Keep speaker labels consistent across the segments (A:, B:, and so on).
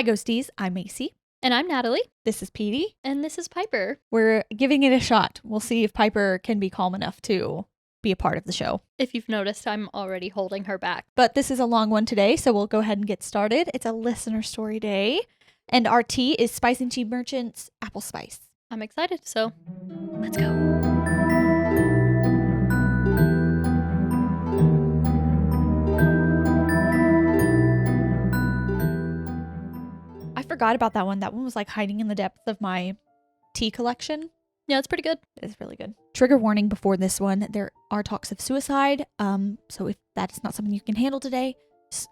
A: Hi, Ghosties. I'm Macy.
B: And I'm Natalie.
A: This is Petey.
B: And this is Piper.
A: We're giving it a shot. We'll see if Piper can be calm enough to be a part of the show.
B: If you've noticed, I'm already holding her back.
A: But this is a long one today, so we'll go ahead and get started. It's a listener story day. And our tea is Spice and Tea Merchant's Apple Spice.
B: I'm excited, so let's go.
A: I forgot about that one. That one was like hiding in the depths of my tea collection.
B: Yeah, it's pretty good.
A: It's really good. Trigger warning before this one. There are talks of suicide. So if that's not something you can handle today,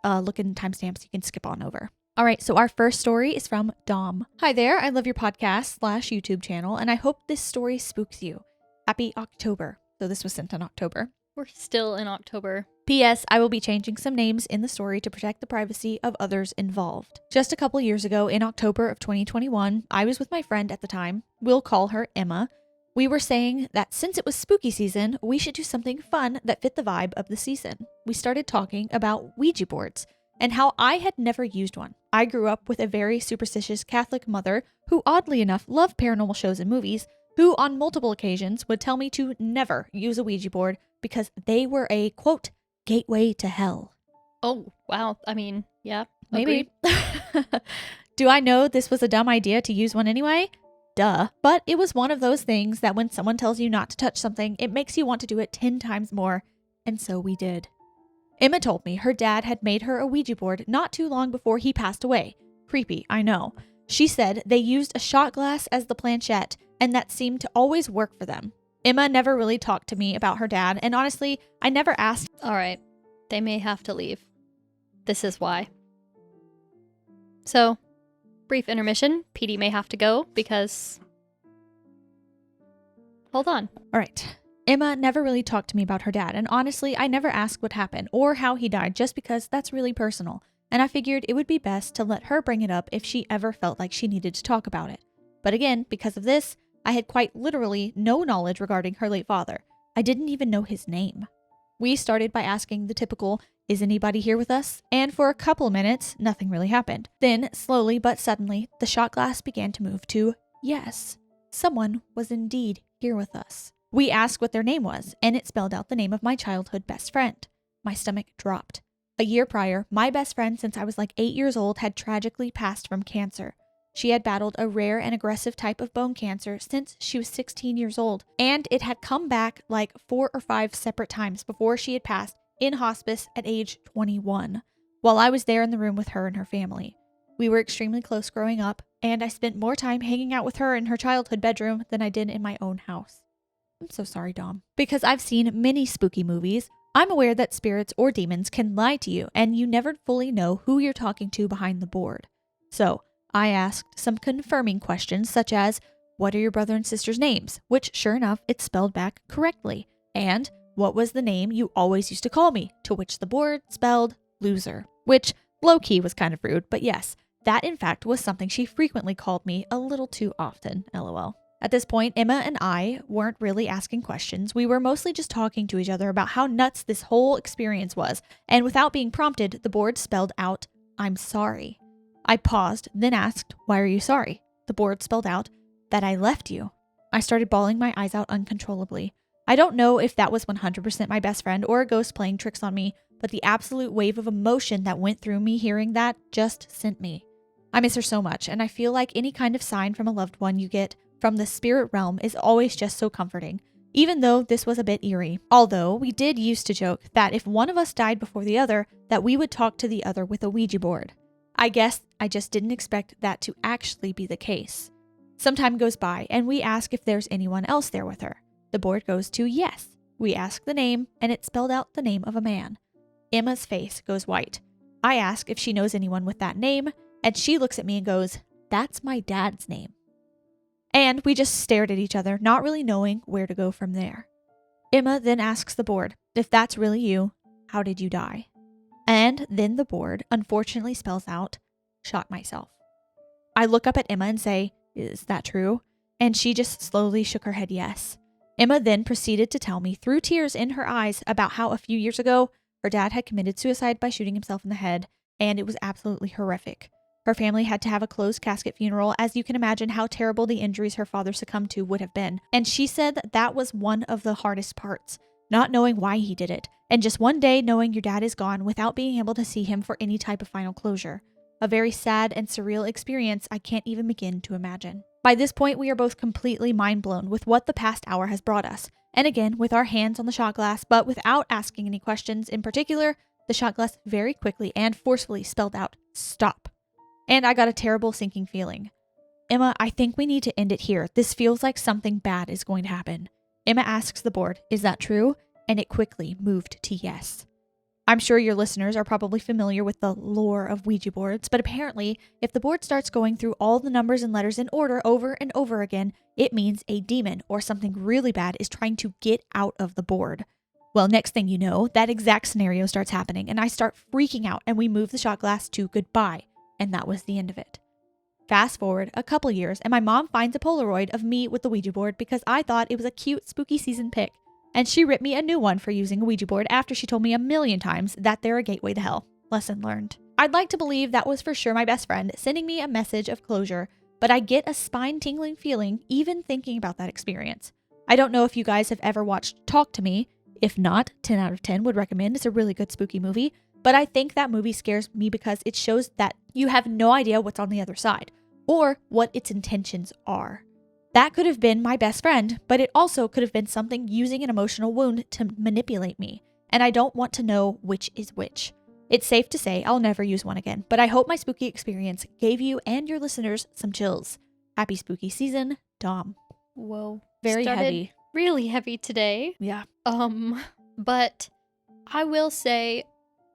A: look in timestamps. You can skip on over. All right, so our first story is from Dom. Hi there, I love your podcast/YouTube channel, and I hope this story spooks you. Happy October. So this was sent in October.
B: We're still in October.
A: P.S. I will be changing some names in the story to protect the privacy of others involved. Just a couple years ago, in October of 2021, I was with my friend at the time. We'll call her Emma. We were saying that since it was spooky season, we should do something fun that fit the vibe of the season. We started talking about Ouija boards and how I had never used one. I grew up with a very superstitious Catholic mother who, oddly enough, loved paranormal shows and movies, who on multiple occasions would tell me to never use a Ouija board because they were a, quote, gateway to hell.
B: Oh, wow. I mean, yeah.
A: Maybe. Do I know this was a dumb idea to use one anyway? Duh. But it was one of those things that when someone tells you not to touch something, it makes you want to do it 10 times more. And so we did. Emma told me her dad had made her a Ouija board not too long before he passed away. Creepy, I know. She said they used a shot glass as the planchette, and that seemed to always work for them. Emma never really talked to me about her dad, and honestly, I never asked.
B: All right. They may have to leave. This is why. So, brief intermission. Petey may have to go because... Hold on.
A: All right. Emma never really talked to me about her dad, and honestly, I never asked what happened or how he died just because that's really personal, and I figured it would be best to let her bring it up if she ever felt like she needed to talk about it. But again, because of this, I had quite literally no knowledge regarding her late father. I didn't even know his name. We started by asking the typical, is anybody here with us? And for a couple minutes, nothing really happened. Then, slowly but suddenly, the shot glass began to move to, yes, someone was indeed here with us. We asked what their name was, and it spelled out the name of my childhood best friend. My stomach dropped. A year prior, my best friend since I was like 8 years old had tragically passed from cancer. She had battled a rare and aggressive type of bone cancer since she was 16 years old, and it had come back like 4 or 5 separate times before she had passed in hospice at age 21, while I was there in the room with her and her family. We were extremely close growing up, and I spent more time hanging out with her in her childhood bedroom than I did in my own house. I'm so sorry, Dom. Because I've seen many spooky movies, I'm aware that spirits or demons can lie to you, and you never fully know who you're talking to behind the board. So, I asked some confirming questions such as, what are your brother and sister's names? Which, sure enough, it spelled back correctly. And, what was the name you always used to call me? To which the board spelled loser. Which, low-key, was kind of rude, but yes, that in fact was something she frequently called me a little too often, lol. At this point, Emma and I weren't really asking questions. We were mostly just talking to each other about how nuts this whole experience was, and without being prompted, the board spelled out, I'm sorry. I paused, then asked, why are you sorry? The board spelled out, that I left you. I started bawling my eyes out uncontrollably. I don't know if that was 100% my best friend or a ghost playing tricks on me, but the absolute wave of emotion that went through me hearing that just sent me. I miss her so much, and I feel like any kind of sign from a loved one you get from the spirit realm is always just so comforting, even though this was a bit eerie. Although we did used to joke that if one of us died before the other, that we would talk to the other with a Ouija board. I guess I just didn't expect that to actually be the case. Some time goes by, and we ask if there's anyone else there with her. The board goes to yes. We ask the name, and it spelled out the name of a man. Emma's face goes white. I ask if she knows anyone with that name, and she looks at me and goes, that's my dad's name. And we just stared at each other, not really knowing where to go from there. Emma then asks the board, if that's really you, how did you die? And then the board unfortunately spells out, shot myself. I look up at Emma and say, is that true? And she just slowly shook her head yes. Emma then proceeded to tell me through tears in her eyes about how a few years ago, her dad had committed suicide by shooting himself in the head, and it was absolutely horrific. Her family had to have a closed casket funeral, as you can imagine how terrible the injuries her father succumbed to would have been. And she said that was one of the hardest parts, not knowing why he did it, and just one day knowing your dad is gone without being able to see him for any type of final closure. A very sad and surreal experience I can't even begin to imagine. By this point, we are both completely mind blown with what the past hour has brought us. And again, with our hands on the shot glass, but without asking any questions in particular, the shot glass very quickly and forcefully spelled out, "Stop." And I got a terrible sinking feeling. "Emma, I think we need to end it here. This feels like something bad is going to happen." Emma asks the board, "Is that true?" And it quickly moved to yes. I'm sure your listeners are probably familiar with the lore of Ouija boards, but apparently, if the board starts going through all the numbers and letters in order over and over again, it means a demon or something really bad is trying to get out of the board. Well, next thing you know, that exact scenario starts happening, and I start freaking out, and we move the shot glass to goodbye, and that was the end of it. Fast forward a couple years, and my mom finds a Polaroid of me with the Ouija board because I thought it was a cute spooky season pic. And she ripped me a new one for using a Ouija board after she told me 1,000,000 times that they're a gateway to hell. Lesson learned. I'd like to believe that was for sure my best friend sending me a message of closure, but I get a spine-tingling feeling even thinking about that experience. I don't know if you guys have ever watched Talk to Me. If not, 10 out of 10 would recommend. It's a really good spooky movie, but I think that movie scares me because it shows that you have no idea what's on the other side or what its intentions are. That could have been my best friend, but it also could have been something using an emotional wound to manipulate me, and I don't want to know which is which. It's safe to say I'll never use one again, but I hope my spooky experience gave you and your listeners some chills. Happy spooky season, Dom.
B: Whoa.
A: Very
B: Started
A: heavy.
B: Really heavy today.
A: Yeah.
B: But I will say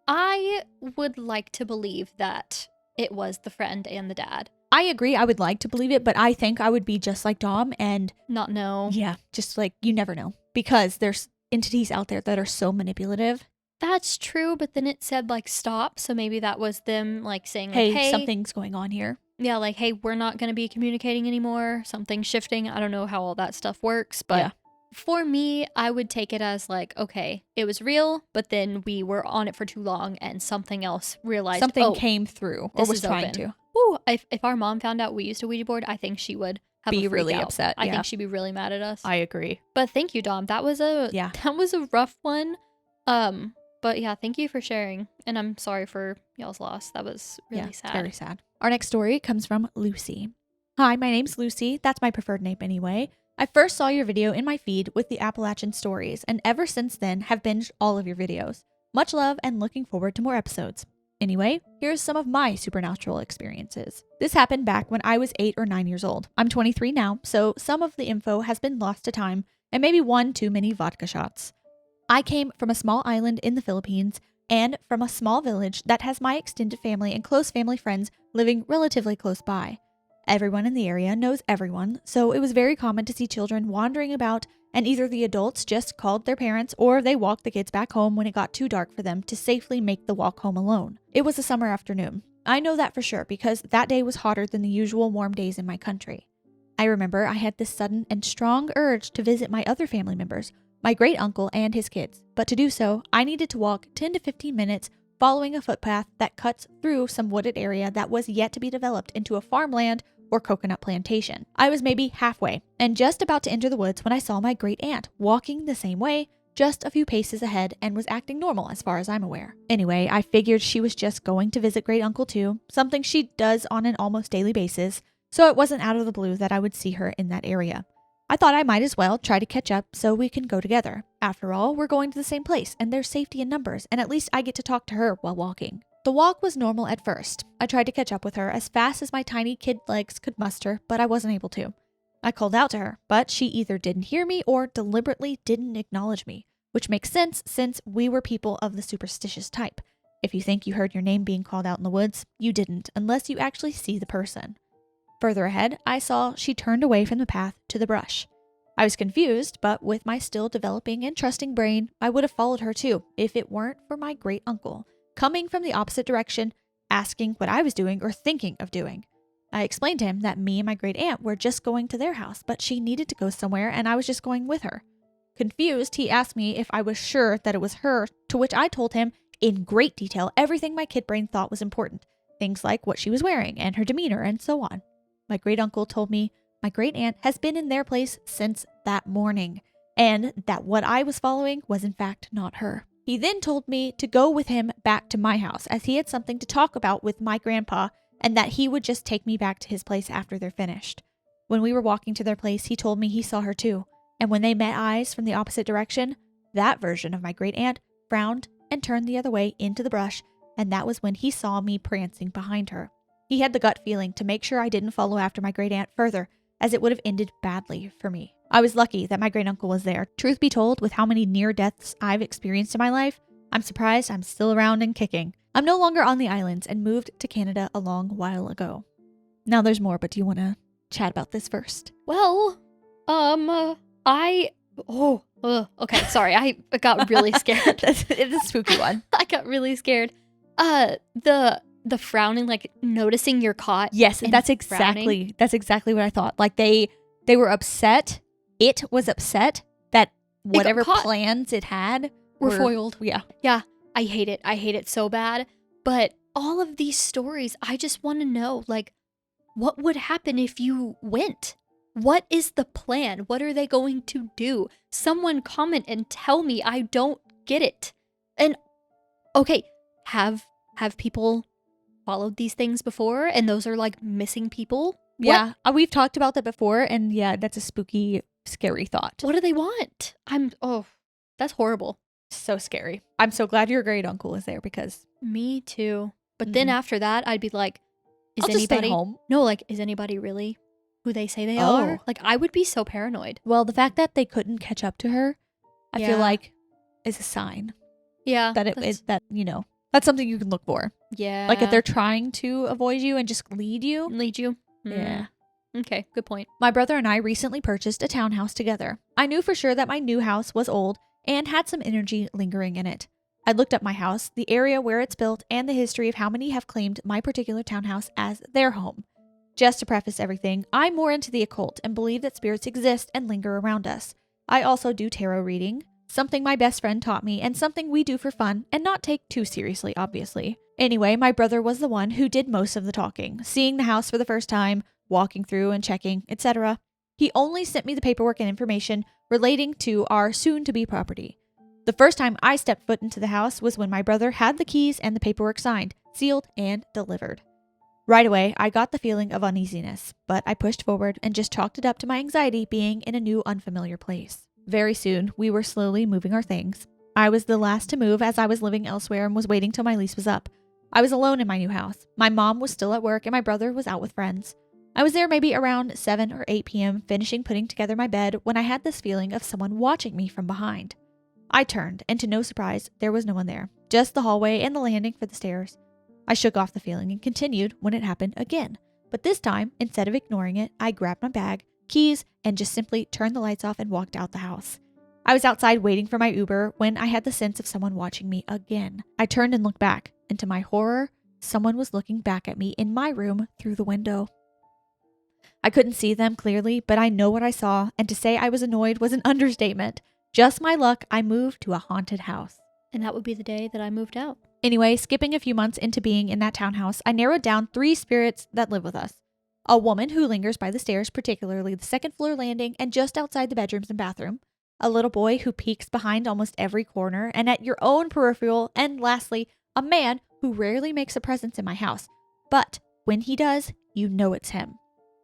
B: I would like to believe that it was the friend and the dad.
A: I agree. I would like to believe it, but I think I would be just like Dom and
B: not know.
A: Yeah, just like you never know because there's entities out there that are so manipulative.
B: That's true, but then it said like stop, so maybe that was them like saying like,
A: hey, something's going on here.
B: Yeah, like hey, we're not going to be communicating anymore. Something's shifting. I don't know how all that stuff works, but yeah. For me, I would take it as like, okay, it was real, but then we were on it for too long and something else realized
A: something came through or was trying to.
B: Ooh, if our mom found out we used a Ouija board, I think she would
A: be really upset.
B: I think she'd be really mad at us.
A: I agree.
B: But thank you, Dom. That was a rough one. But yeah, thank you for sharing. And I'm sorry for y'all's loss. That was really sad.
A: Very sad. Our next story comes from Luci. Hi, my name's Luci. That's my preferred name anyway. I first saw your video in my feed with the Appalachian stories, and ever since then have binged all of your videos. Much love and looking forward to more episodes. Anyway, here's some of my supernatural experiences. This happened back when I was 8 or 9 years old. I'm 23 now, so some of the info has been lost to time and maybe one too many vodka shots. I came from a small island in the Philippines and from a small village that has my extended family and close family friends living relatively close by. Everyone in the area knows everyone, so it was very common to see children wandering about, and either the adults just called their parents or they walked the kids back home when it got too dark for them to safely make the walk home alone. It was a summer afternoon. I know that for sure because that day was hotter than the usual warm days in my country. I remember I had this sudden and strong urge to visit my other family members, my great uncle and his kids, but to do so, I needed to walk 10 to 15 minutes following a footpath that cuts through some wooded area that was yet to be developed into a farmland or coconut plantation. I was maybe halfway and just about to enter the woods when I saw my great aunt walking the same way, just a few paces ahead, and was acting normal as far as I'm aware. Anyway, I figured she was just going to visit great uncle too, something she does on an almost daily basis, so it wasn't out of the blue that I would see her in that area. I thought I might as well try to catch up so we can go together. After all, we're going to the same place and there's safety in numbers, and at least I get to talk to her while walking. The walk was normal at first. I tried to catch up with her as fast as my tiny kid legs could muster, but I wasn't able to. I called out to her, but she either didn't hear me or deliberately didn't acknowledge me, which makes sense since we were people of the superstitious type. If you think you heard your name being called out in the woods, you didn't unless you actually see the person. Further ahead, I saw she turned away from the path to the brush. I was confused, but with my still developing and trusting brain, I would have followed her too if it weren't for my great uncle, coming from the opposite direction, asking what I was doing or thinking of doing. I explained to him that me and my great aunt were just going to their house, but she needed to go somewhere and I was just going with her. Confused, he asked me if I was sure that it was her, to which I told him in great detail everything my kid brain thought was important, things like what she was wearing and her demeanor and so on. My great uncle told me my great aunt has been in their place since that morning, and that what I was following was in fact not her. He then told me to go with him back to my house as he had something to talk about with my grandpa, and that he would just take me back to his place after they're finished. When we were walking to their place, he told me he saw her too, and when they met eyes from the opposite direction, that version of my great aunt frowned and turned the other way into the brush, and that was when he saw me prancing behind her. He had the gut feeling to make sure I didn't follow after my great aunt further, as it would have ended badly for me. I was lucky that my great uncle was there. Truth be told, with how many near deaths I've experienced in my life, I'm surprised I'm still around and kicking. I'm no longer on the islands and moved to Canada a long while ago. Now there's more, but do you want to chat about this first?
B: Well, okay, sorry, I got really scared.
A: It's a spooky one.
B: I got really scared. The frowning, like noticing you're caught.
A: Yes, that's exactly what I thought. Like they were upset. It was upset that whatever plans it had
B: were foiled.
A: Yeah.
B: Yeah, I hate it. I hate it so bad. But all of these stories, I just want to know, like, what would happen if you went? What is the plan? What are they going to do? Someone comment and tell me. I don't get it. And okay, have people followed these things before, and those are like missing people?
A: Yeah, we've talked about that before, and yeah, that's a spooky, scary thought.
B: What do they want? That's horrible.
A: So scary. I'm so glad your great uncle is there because
B: me too. But then after that, I'd be like,
A: I'll just stay home.
B: No, like, is anybody really who they say they are? Like, I would be so paranoid.
A: Well, the fact that they couldn't catch up to her, I feel like, is a sign.
B: Yeah,
A: that that's something you can look for.
B: Yeah,
A: like if they're trying to avoid you and just lead you.
B: Yeah. Okay, good point.
A: My brother and I recently purchased a townhouse together. I knew for sure that my new house was old and had some energy lingering in it. I looked up my house, the area where it's built, and the history of how many have claimed my particular townhouse as their home. Just to preface everything, I'm more into the occult and believe that spirits exist and linger around us. I also do tarot reading, something my best friend taught me and something we do for fun and not take too seriously, obviously. Anyway, my brother was the one who did most of the talking, seeing the house for the first time, walking through and checking, etc. He only sent me the paperwork and information relating to our soon-to-be property. The first time I stepped foot into the house was when my brother had the keys and the paperwork signed, sealed, and delivered. Right away, I got the feeling of uneasiness, but I pushed forward and just chalked it up to my anxiety being in a new, unfamiliar place. Very soon, we were slowly moving our things. I was the last to move as I was living elsewhere and was waiting till my lease was up. I was alone in my new house. My mom was still at work and my brother was out with friends. I was there maybe around 7 or 8 p.m. finishing putting together my bed when I had this feeling of someone watching me from behind. I turned, and to no surprise, there was no one there, just the hallway and the landing for the stairs. I shook off the feeling and continued when it happened again. But this time, instead of ignoring it, I grabbed my bag, keys, and just simply turned the lights off and walked out the house. I was outside waiting for my Uber when I had the sense of someone watching me again. I turned and looked back, and to my horror, someone was looking back at me in my room through the window. I couldn't see them clearly, but I know what I saw, and to say I was annoyed was an understatement. Just my luck, I moved to a haunted house.
B: And that would be the day that I moved out.
A: Anyway, skipping a few months into being in that townhouse, I narrowed down 3 spirits that live with us. A woman who lingers by the stairs, particularly the second floor landing and just outside the bedrooms and bathroom. A little boy who peeks behind almost every corner and at your own peripheral. And lastly, a man who rarely makes a presence in my house. But when he does, you know it's him.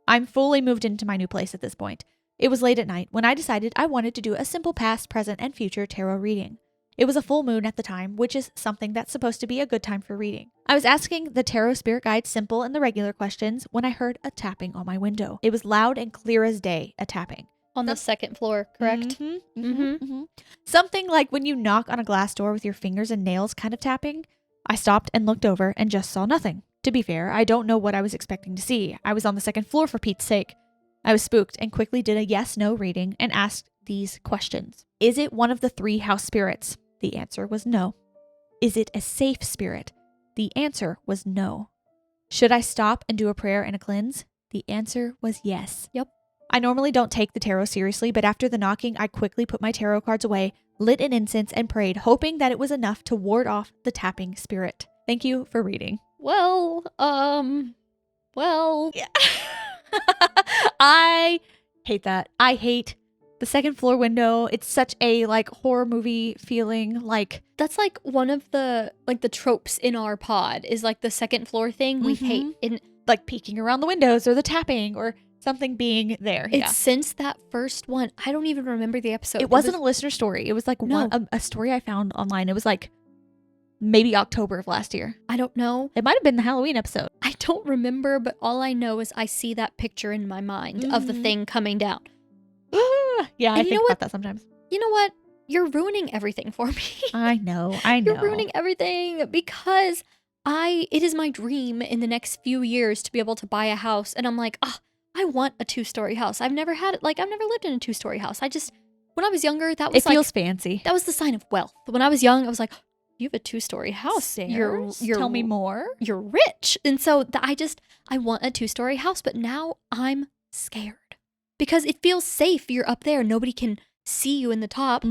A: I'm fully moved into my new place at this point. It was late at night when I decided I wanted to do a simple past, present, and future tarot reading. It was a full moon at the time, which is something that's supposed to be a good time for reading. I was asking the tarot spirit guide simple and the regular questions when I heard a tapping on my window. It was loud and clear as day, a tapping.
B: On the second floor, correct?
A: Something like when you knock on a glass door with your fingers and nails kind of tapping. I stopped and looked over and just saw nothing. To be fair, I don't know what I was expecting to see. I was on the second floor for Pete's sake. I was spooked and quickly did a yes-no reading and asked these questions. Is it one of the 3 house spirits? The answer was no. Is it a safe spirit? The answer was no. Should I stop and do a prayer and a cleanse? The answer was yes.
B: Yep.
A: I normally don't take the tarot seriously, but after the knocking, I quickly put my tarot cards away, lit an incense, and prayed, hoping that it was enough to ward off the tapping spirit. Thank you for reading.
B: Well,
A: Yeah. I hate that. I hate the second floor window. It's such a like horror movie feeling. Like
B: that's like one of the tropes in our pod is like the second floor thing we hate. And
A: like peeking around the windows or the tapping or something being there.
B: It's since that first one. I don't even remember the episode.
A: It wasn't a listener story. It was like a story I found online. It was like maybe October of last year.
B: I don't know.
A: It might have been the Halloween episode.
B: I don't remember, but all I know is I see that picture in my mind of the thing coming down.
A: Yeah, I think about that sometimes.
B: You know what? You're ruining everything for me.
A: I know.
B: You're ruining everything because it is my dream in the next few years to be able to buy a house. And I'm like, I want a 2-story house. I've never had it. Like, I've never lived in a 2-story house. When I was younger, that was
A: it feels fancy.
B: That was the sign of wealth. When I was young, I was like, you have a 2-story house.
A: You're tell me more.
B: You're rich. And so I want a 2-story house, but now I'm scared because it feels safe. You're up there. Nobody can see you in the top.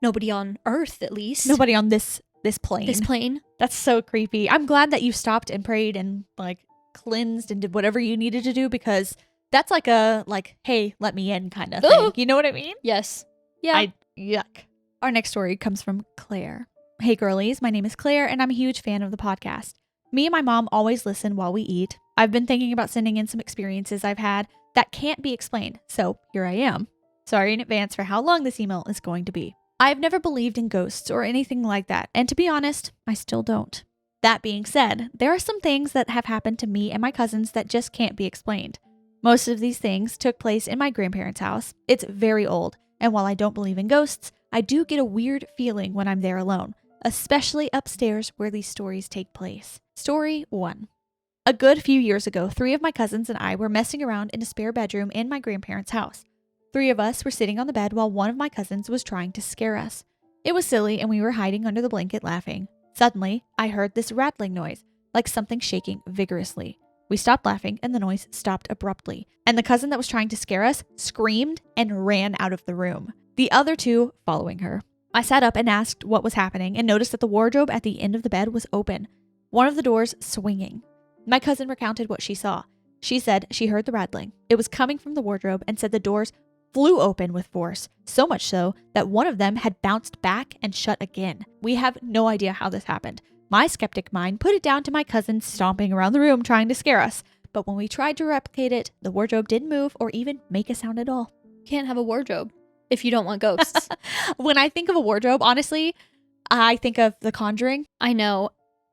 B: Nobody on Earth, at least.
A: Nobody on this plane.
B: This plane.
A: That's so creepy. I'm glad that you stopped and prayed and like cleansed and did whatever you needed to do, because that's like a hey, let me in kind of thing. You know what I mean?
B: Yes. Yeah.
A: Yuck. Our next story comes from Claire. Hey girlies, my name is Claire and I'm a huge fan of the podcast. Me and my mom always listen while we eat. I've been thinking about sending in some experiences I've had that can't be explained, so here I am. Sorry in advance for how long this email is going to be. I've never believed in ghosts or anything like that, and to be honest, I still don't. That being said, there are some things that have happened to me and my cousins that just can't be explained. Most of these things took place in my grandparents' house. It's very old, and while I don't believe in ghosts, I do get a weird feeling when I'm there alone, especially upstairs where these stories take place. Story 1. A good few years ago, 3 of my cousins and I were messing around in a spare bedroom in my grandparents' house. 3 of us were sitting on the bed while one of my cousins was trying to scare us. It was silly and we were hiding under the blanket laughing. Suddenly, I heard this rattling noise, like something shaking vigorously. We stopped laughing and the noise stopped abruptly, and the cousin that was trying to scare us screamed and ran out of the room, the other 2 following her. I sat up and asked what was happening and noticed that the wardrobe at the end of the bed was open, one of the doors swinging. My cousin recounted what she saw. She said she heard the rattling. It was coming from the wardrobe and said the doors flew open with force, so much so that one of them had bounced back and shut again. We have no idea how this happened. My skeptic mind put it down to my cousin stomping around the room trying to scare us, but when we tried to replicate it, the wardrobe didn't move or even make a sound at all.
B: Can't have a wardrobe if you don't want ghosts.
A: When I think of a wardrobe, honestly, I think of The Conjuring.
B: I know.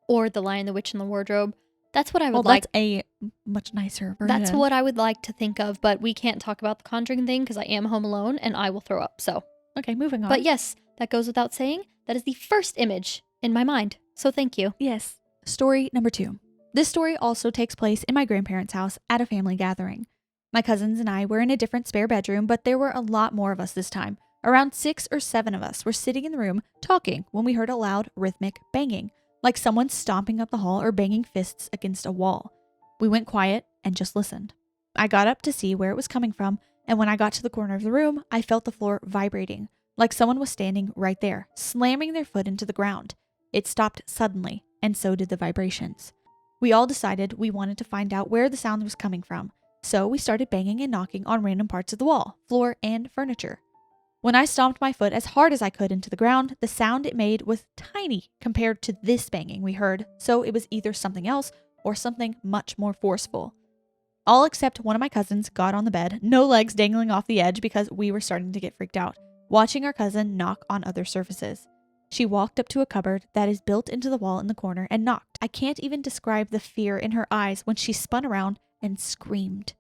B: Or The Lion, the Witch, and the Wardrobe. That's what I would like.
A: That's a much nicer version.
B: That's what I would like to think of, but we can't talk about the Conjuring thing because I am home alone and I will throw up. So,
A: okay, moving on.
B: But yes, that goes without saying. That is the first image in my mind. So thank you.
A: Yes. Story number 2. This story also takes place in my grandparents' house at a family gathering. My cousins and I were in a different spare bedroom, but there were a lot more of us this time. Around 6 or 7 of us were sitting in the room talking when we heard a loud rhythmic banging, like someone stomping up the hall or banging fists against a wall. We went quiet and just listened. I got up to see where it was coming from, and when I got to the corner of the room, I felt the floor vibrating, like someone was standing right there, slamming their foot into the ground. It stopped suddenly, and so did the vibrations. We all decided we wanted to find out where the sound was coming from, so we started banging and knocking on random parts of the wall, floor, and furniture. When I stomped my foot as hard as I could into the ground, the sound it made was tiny compared to this banging we heard, so it was either something else or something much more forceful. All except one of my cousins got on the bed, no legs dangling off the edge because we were starting to get freaked out, watching our cousin knock on other surfaces. She walked up to a cupboard that is built into the wall in the corner and knocked. I can't even describe the fear in her eyes when she spun around and screamed.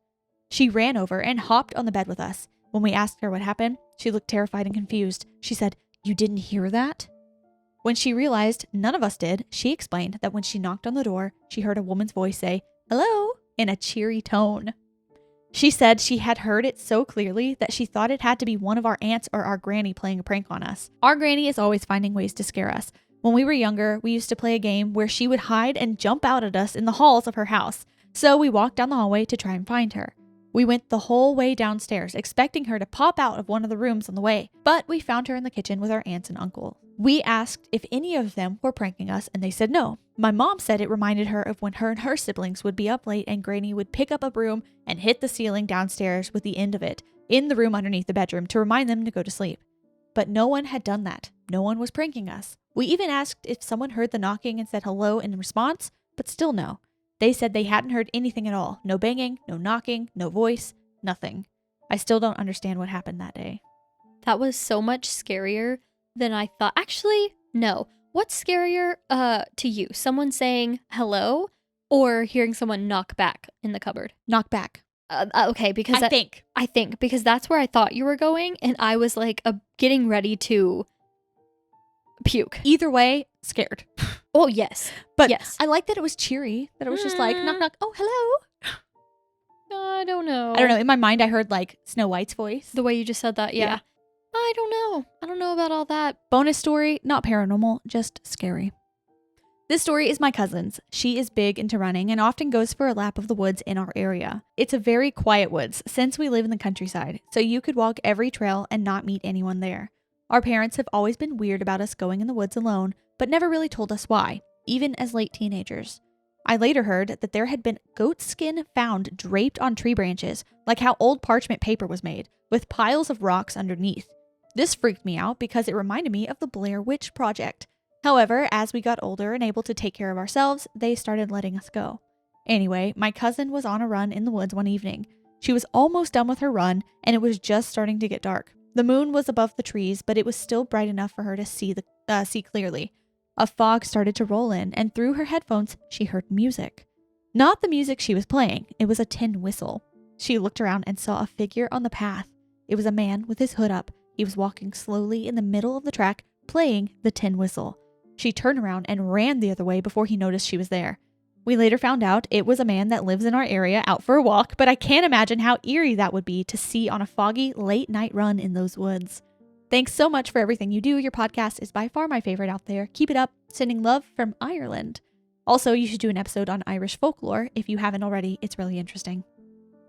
A: She ran over and hopped on the bed with us. When we asked her what happened, she looked terrified and confused. She said, "You didn't hear that?" When she realized none of us did, she explained that when she knocked on the door, she heard a woman's voice say, "Hello," in a cheery tone. She said she had heard it so clearly that she thought it had to be one of our aunts or our granny playing a prank on us. Our granny is always finding ways to scare us. When we were younger, we used to play a game where she would hide and jump out at us in the halls of her house. So we walked down the hallway to try and find her. We went the whole way downstairs, expecting her to pop out of one of the rooms on the way, but we found her in the kitchen with our aunts and uncle. We asked if any of them were pranking us, and they said no. My mom said it reminded her of when her and her siblings would be up late and Granny would pick up a broom and hit the ceiling downstairs with the end of it in the room underneath the bedroom to remind them to go to sleep. But no one had done that. No one was pranking us. We even asked if someone heard the knocking and said hello in response, but still no. They said they hadn't heard anything at all. No banging, no knocking, no voice, nothing. I still don't understand what happened that day.
B: That was so much scarier than I thought. Actually, no. What's scarier to you? Someone saying hello or hearing someone knock back in the cupboard?
A: Knock back.
B: Okay, because
A: I think
B: because that's where I thought you were going, and I was like getting ready to puke.
A: Either way, scared.
B: Oh, yes.
A: But
B: yes.
A: I like that it was cheery, that it was just like, knock, knock, oh, hello.
B: I don't know.
A: I don't know. In my mind, I heard like Snow White's voice.
B: The way you just said that, yeah. I don't know. I don't know about all that.
A: Bonus story, not paranormal, just scary. This story is my cousin's. She is big into running and often goes for a lap of the woods in our area. It's a very quiet woods since we live in the countryside, so you could walk every trail and not meet anyone there. Our parents have always been weird about us going in the woods alone, but never really told us why, even as late teenagers. I later heard that there had been goat skin found draped on tree branches, like how old parchment paper was made, with piles of rocks underneath. This freaked me out because it reminded me of the Blair Witch Project. However, as we got older and able to take care of ourselves, they started letting us go. Anyway, my cousin was on a run in the woods one evening. She was almost done with her run, and it was just starting to get dark. The moon was above the trees, but it was still bright enough for her to see clearly. A fog started to roll in, and through her headphones, she heard music. Not the music she was playing, it was a tin whistle. She looked around and saw a figure on the path. It was a man with his hood up. He was walking slowly in the middle of the track, playing the tin whistle. She turned around and ran the other way before he noticed she was there. We later found out it was a man that lives in our area out for a walk, but I can't imagine how eerie that would be to see on a foggy, late-night run in those woods. Thanks so much for everything you do. Your podcast is by far my favorite out there. Keep it up. Sending love from Ireland. Also, you should do an episode on Irish folklore if you haven't already. It's really interesting.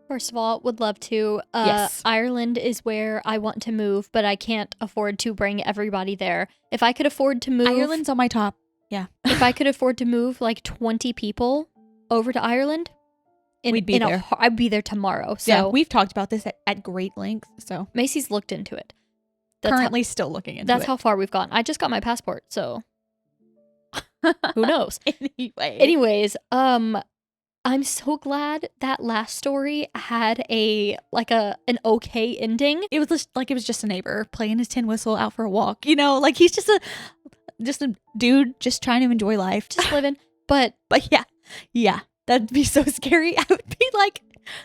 B: First of all, would love to.
A: Yes.
B: Ireland is where I want to move, but I can't afford to bring everybody there. If I could afford to move...
A: Ireland's on my top. Yeah.
B: If I could afford to move like 20 people over to Ireland,
A: we'd be there.
B: I'd be there tomorrow. So
A: yeah, we've talked about this at great length. So
B: Macy's looked into it.
A: Currently still looking into it.
B: That's how far we've gone. I just got my passport, so who knows? Anyways, I'm so glad that last story had an okay ending.
A: It was just a neighbor playing his tin whistle out for a walk. You know, like he's just a dude just trying to enjoy life,
B: just living. But
A: yeah, that'd be so scary. I would be like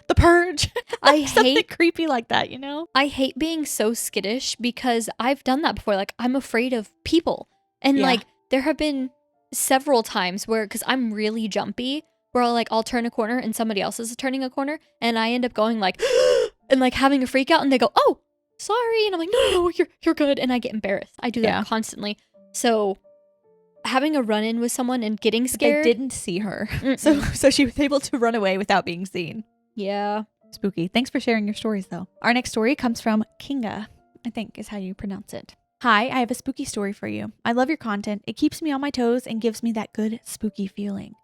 A: The Purge.
B: I
A: something
B: hate
A: creepy like that. You know,
B: I hate being so skittish because I've done that before. Like I'm afraid of people, and like there have been several times where because I'm really jumpy. Where I'll turn a corner and somebody else is turning a corner and I end up going like and like having a freak out and they go, oh, sorry. And I'm like, no, you're good. And I get embarrassed. I do that constantly. So having a run-in with someone and getting scared.
A: They didn't see her. So she was able to run away without being seen.
B: Yeah.
A: Spooky. Thanks for sharing your stories though. Our next story comes from Kinga, I think is how you pronounce it. Hi, I have a spooky story for you. I love your content. It keeps me on my toes and gives me that good spooky feeling.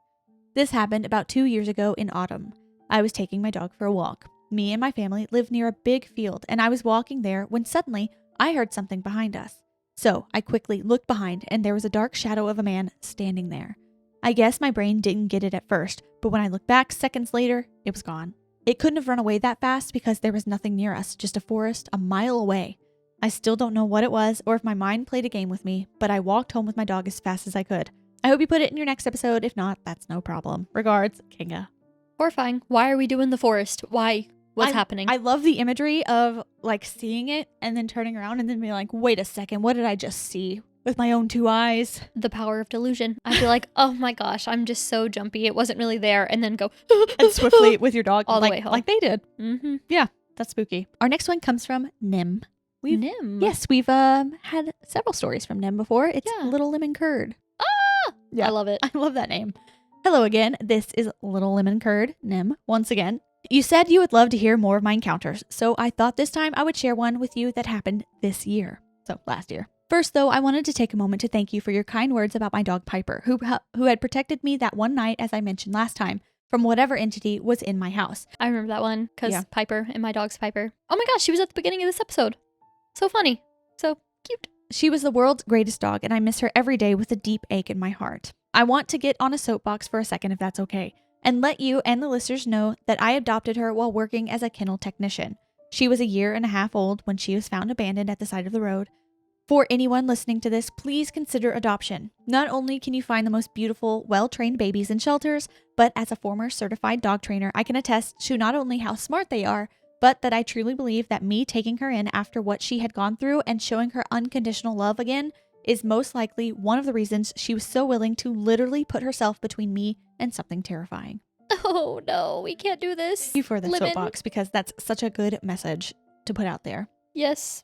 A: This happened about 2 years ago in autumn. I was taking my dog for a walk. Me and my family live near a big field, and I was walking there when suddenly I heard something behind us. So I quickly looked behind, and there was a dark shadow of a man standing there. I guess my brain didn't get it at first, but when I looked back seconds later, it was gone. It couldn't have run away that fast because there was nothing near us, just a forest a mile away. I still don't know what it was or if my mind played a game with me, but I walked home with my dog as fast as I could. I hope you put it in your next episode. If not, that's no problem. Regards, Kinga.
B: Horrifying. Why are we doing the forest? Why? What's happening?
A: I love the imagery of like seeing it and then turning around and then being like, wait a second, what did I just see with my own 2 eyes?
B: The power of delusion. I'd be like, oh my gosh, I'm just so jumpy. It wasn't really there. And then go
A: and swiftly with your dog
B: all the way home.
A: Like they did.
B: Mm-hmm.
A: Yeah, that's spooky. Our next one comes from Nim.
B: Nim?
A: Yes, we've had several stories from Nim before. It's Little Lemon Curd.
B: Yeah. I love it.
A: I love that name. Hello again. This is Little Lemon Curd, Nim, once again. You said you would love to hear more of my encounters, so I thought this time I would share one with you that happened this year. So last year. First, though, I wanted to take a moment to thank you for your kind words about my dog Piper, who had protected me that one night, as I mentioned last time, from whatever entity was in my house.
B: I remember that one because Piper and my dog's Piper. Oh my gosh, she was at the beginning of this episode. So funny. So cute.
A: She was the world's greatest dog, and I miss her every day with a deep ache in my heart. I want to get on a soapbox for a second, if that's okay, and let you and the listeners know that I adopted her while working as a kennel technician. She was 1.5 years old when she was found abandoned at the side of the road. For anyone listening to this, please consider adoption. Not only can you find the most beautiful, well-trained babies in shelters, but as a former certified dog trainer, I can attest to not only how smart they are, but that I truly believe that me taking her in after what she had gone through and showing her unconditional love again is most likely one of the reasons she was so willing to literally put herself between me and something terrifying.
B: Oh no, we can't do this.
A: Thank you for the soapbox, because that's such a good message to put out there.
B: Yes.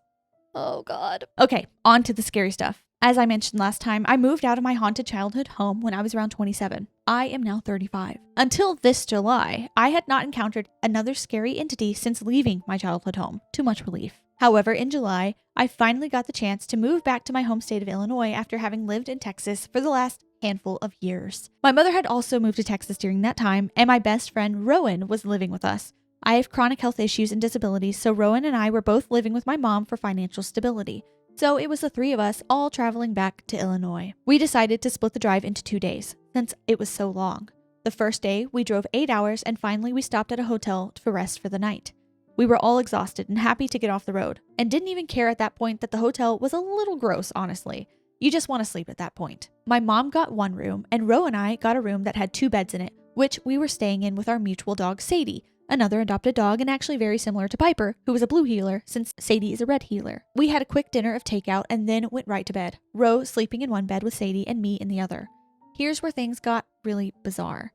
B: Oh God.
A: Okay, on to the scary stuff. As I mentioned last time, I moved out of my haunted childhood home when I was around 27. I am now 35. Until this July, I had not encountered another scary entity since leaving my childhood home. Too much relief. However, in July, I finally got the chance to move back to my home state of Illinois after having lived in Texas for the last handful of years. My mother had also moved to Texas during that time, and my best friend Rowan was living with us. I have chronic health issues and disabilities, so Rowan and I were both living with my mom for financial stability. So it was the three of us all traveling back to Illinois. We decided to split the drive into 2 days, since it was so long. The first day, we drove 8 hours, and finally we stopped at a hotel to rest for the night. We were all exhausted and happy to get off the road, and didn't even care at that point that the hotel was a little gross, honestly. You just want to sleep at that point. My mom got one room, and Ro and I got a room that had 2 beds in it, which we were staying in with our mutual dog, Sadie, another adopted dog, and actually very similar to Piper, who was a blue heeler since Sadie is a red heeler. We had a quick dinner of takeout and then went right to bed, Ro sleeping in one bed with Sadie and me in the other. Here's where things got really bizarre.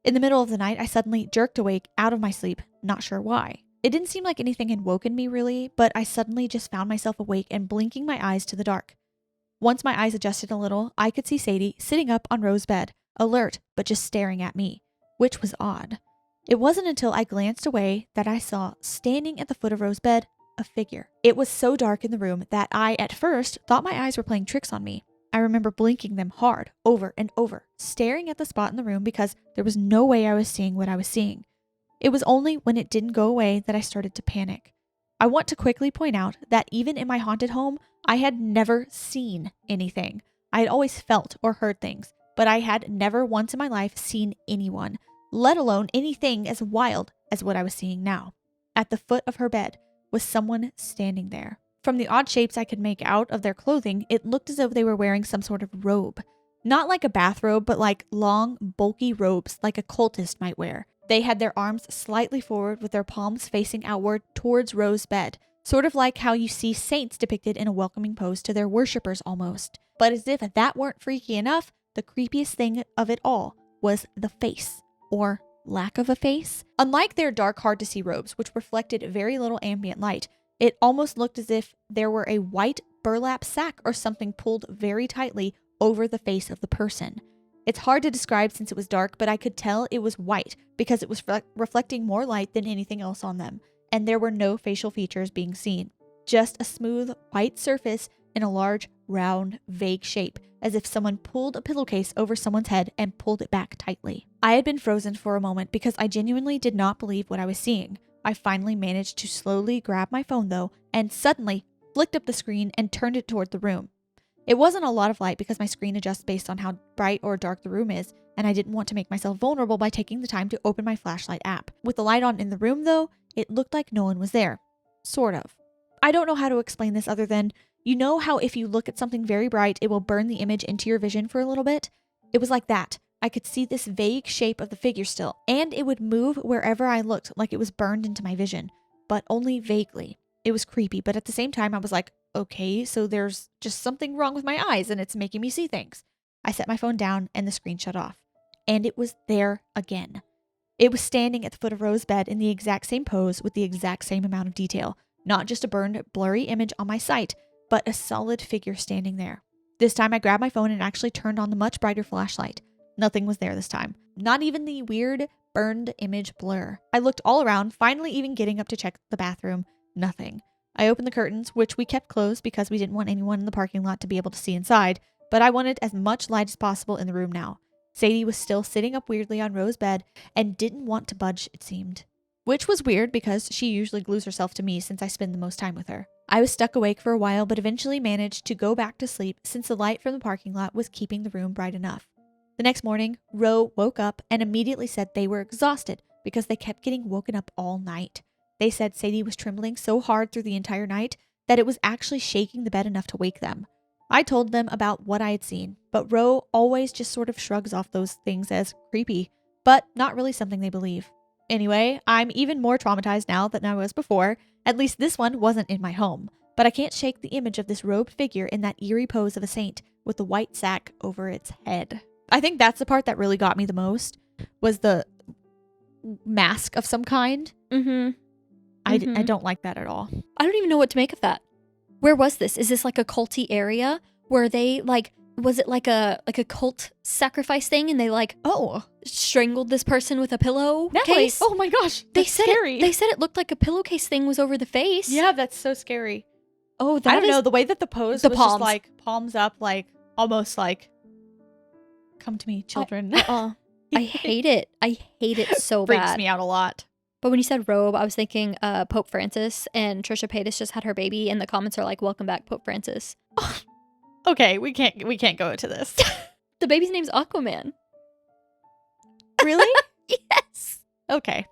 A: In the middle of the night, I suddenly jerked awake out of my sleep, not sure why. It didn't seem like anything had woken me really, but I suddenly just found myself awake and blinking my eyes to the dark. Once my eyes adjusted a little, I could see Sadie sitting up on Ro's bed, alert, but just staring at me, which was odd. It wasn't until I glanced away that I saw, standing at the foot of Ro's bed, a figure. It was so dark in the room that I, at first, thought my eyes were playing tricks on me. I remember blinking them hard, over and over, staring at the spot in the room because there was no way I was seeing what I was seeing. It was only when it didn't go away that I started to panic. I want to quickly point out that even in my haunted home, I had never seen anything. I had always felt or heard things, but I had never once in my life seen anyone, let alone anything as wild as what I was seeing now. At the foot of her bed was someone standing there. From the odd shapes I could make out of their clothing, it looked as though they were wearing some sort of robe. Not like a bathrobe, but like long, bulky robes like a cultist might wear. They had their arms slightly forward with their palms facing outward towards Ro's bed, sort of like how you see saints depicted in a welcoming pose to their worshippers almost. But as if that weren't freaky enough, the creepiest thing of it all was the face. Or lack of a face. Unlike their dark, hard-to-see robes, which reflected very little ambient light, it almost looked as if there were a white burlap sack or something pulled very tightly over the face of the person. It's hard to describe since it was dark, but I could tell it was white because it was reflecting more light than anything else on them, and there were no facial features being seen. Just a smooth, white surface in a large, round, vague shape, as if someone pulled a pillowcase over someone's head and pulled it back tightly. I had been frozen for a moment because I genuinely did not believe what I was seeing. I finally managed to slowly grab my phone though, and suddenly flicked up the screen and turned it toward the room. It wasn't a lot of light because my screen adjusts based on how bright or dark the room is, and I didn't want to make myself vulnerable by taking the time to open my flashlight app. With the light on in the room though, it looked like no one was there. Sort of. I don't know how to explain this other than, you know how if you look at something very bright, it will burn the image into your vision for a little bit? It was like that. I could see this vague shape of the figure still, and it would move wherever I looked like it was burned into my vision, but only vaguely. It was creepy, but at the same time I was like, okay, so there's just something wrong with my eyes and it's making me see things. I set my phone down and the screen shut off. And it was there again. It was standing at the foot of Ro's bed in the exact same pose with the exact same amount of detail. Not just a burned, blurry image on my sight, but a solid figure standing there. This time I grabbed my phone and actually turned on the much brighter flashlight. Nothing was there this time. Not even the weird burned image blur. I looked all around, finally even getting up to check the bathroom. Nothing. I opened the curtains, which we kept closed because we didn't want anyone in the parking lot to be able to see inside, but I wanted as much light as possible in the room now. Sadie was still sitting up weirdly on Ro's bed and didn't want to budge, it seemed. Which was weird because she usually glues herself to me since I spend the most time with her. I was stuck awake for a while, but eventually managed to go back to sleep since the light from the parking lot was keeping the room bright enough. The next morning, Ro woke up and immediately said they were exhausted because they kept getting woken up all night. They said Sadie was trembling so hard through the entire night that it was actually shaking the bed enough to wake them. I told them about what I had seen, but Ro always just sort of shrugs off those things as creepy, but not really something they believe. Anyway, I'm even more traumatized now than I was before. At least this one wasn't in my home, but I can't shake the image of this robed figure in that eerie pose of a saint with the white sack over its head. I think that's the part that really got me the most, was the mask of some kind. I don't like that at all.
B: I don't even know what to make of that. Where was this? Is this like a culty area where they was it like a cult sacrifice thing and they strangled this person with a pillow case?
A: Oh my gosh, that's scary.
B: They said it looked like a pillowcase thing was over the face.
A: Yeah, that's so scary.
B: Oh,
A: I don't know, the way that the pose was
B: palms.
A: just like palms up, like almost like, come to me, children.
B: I hate it. I hate it so bad.
A: Freaks me out a lot.
B: But when you said robe, I was thinking Pope Francis, and Trisha Paytas just had her baby, and the comments are like, "Welcome back, Pope Francis."
A: Okay, we can't go into this.
B: The baby's name's Aquaman.
A: Really?
B: Yes.
A: Okay.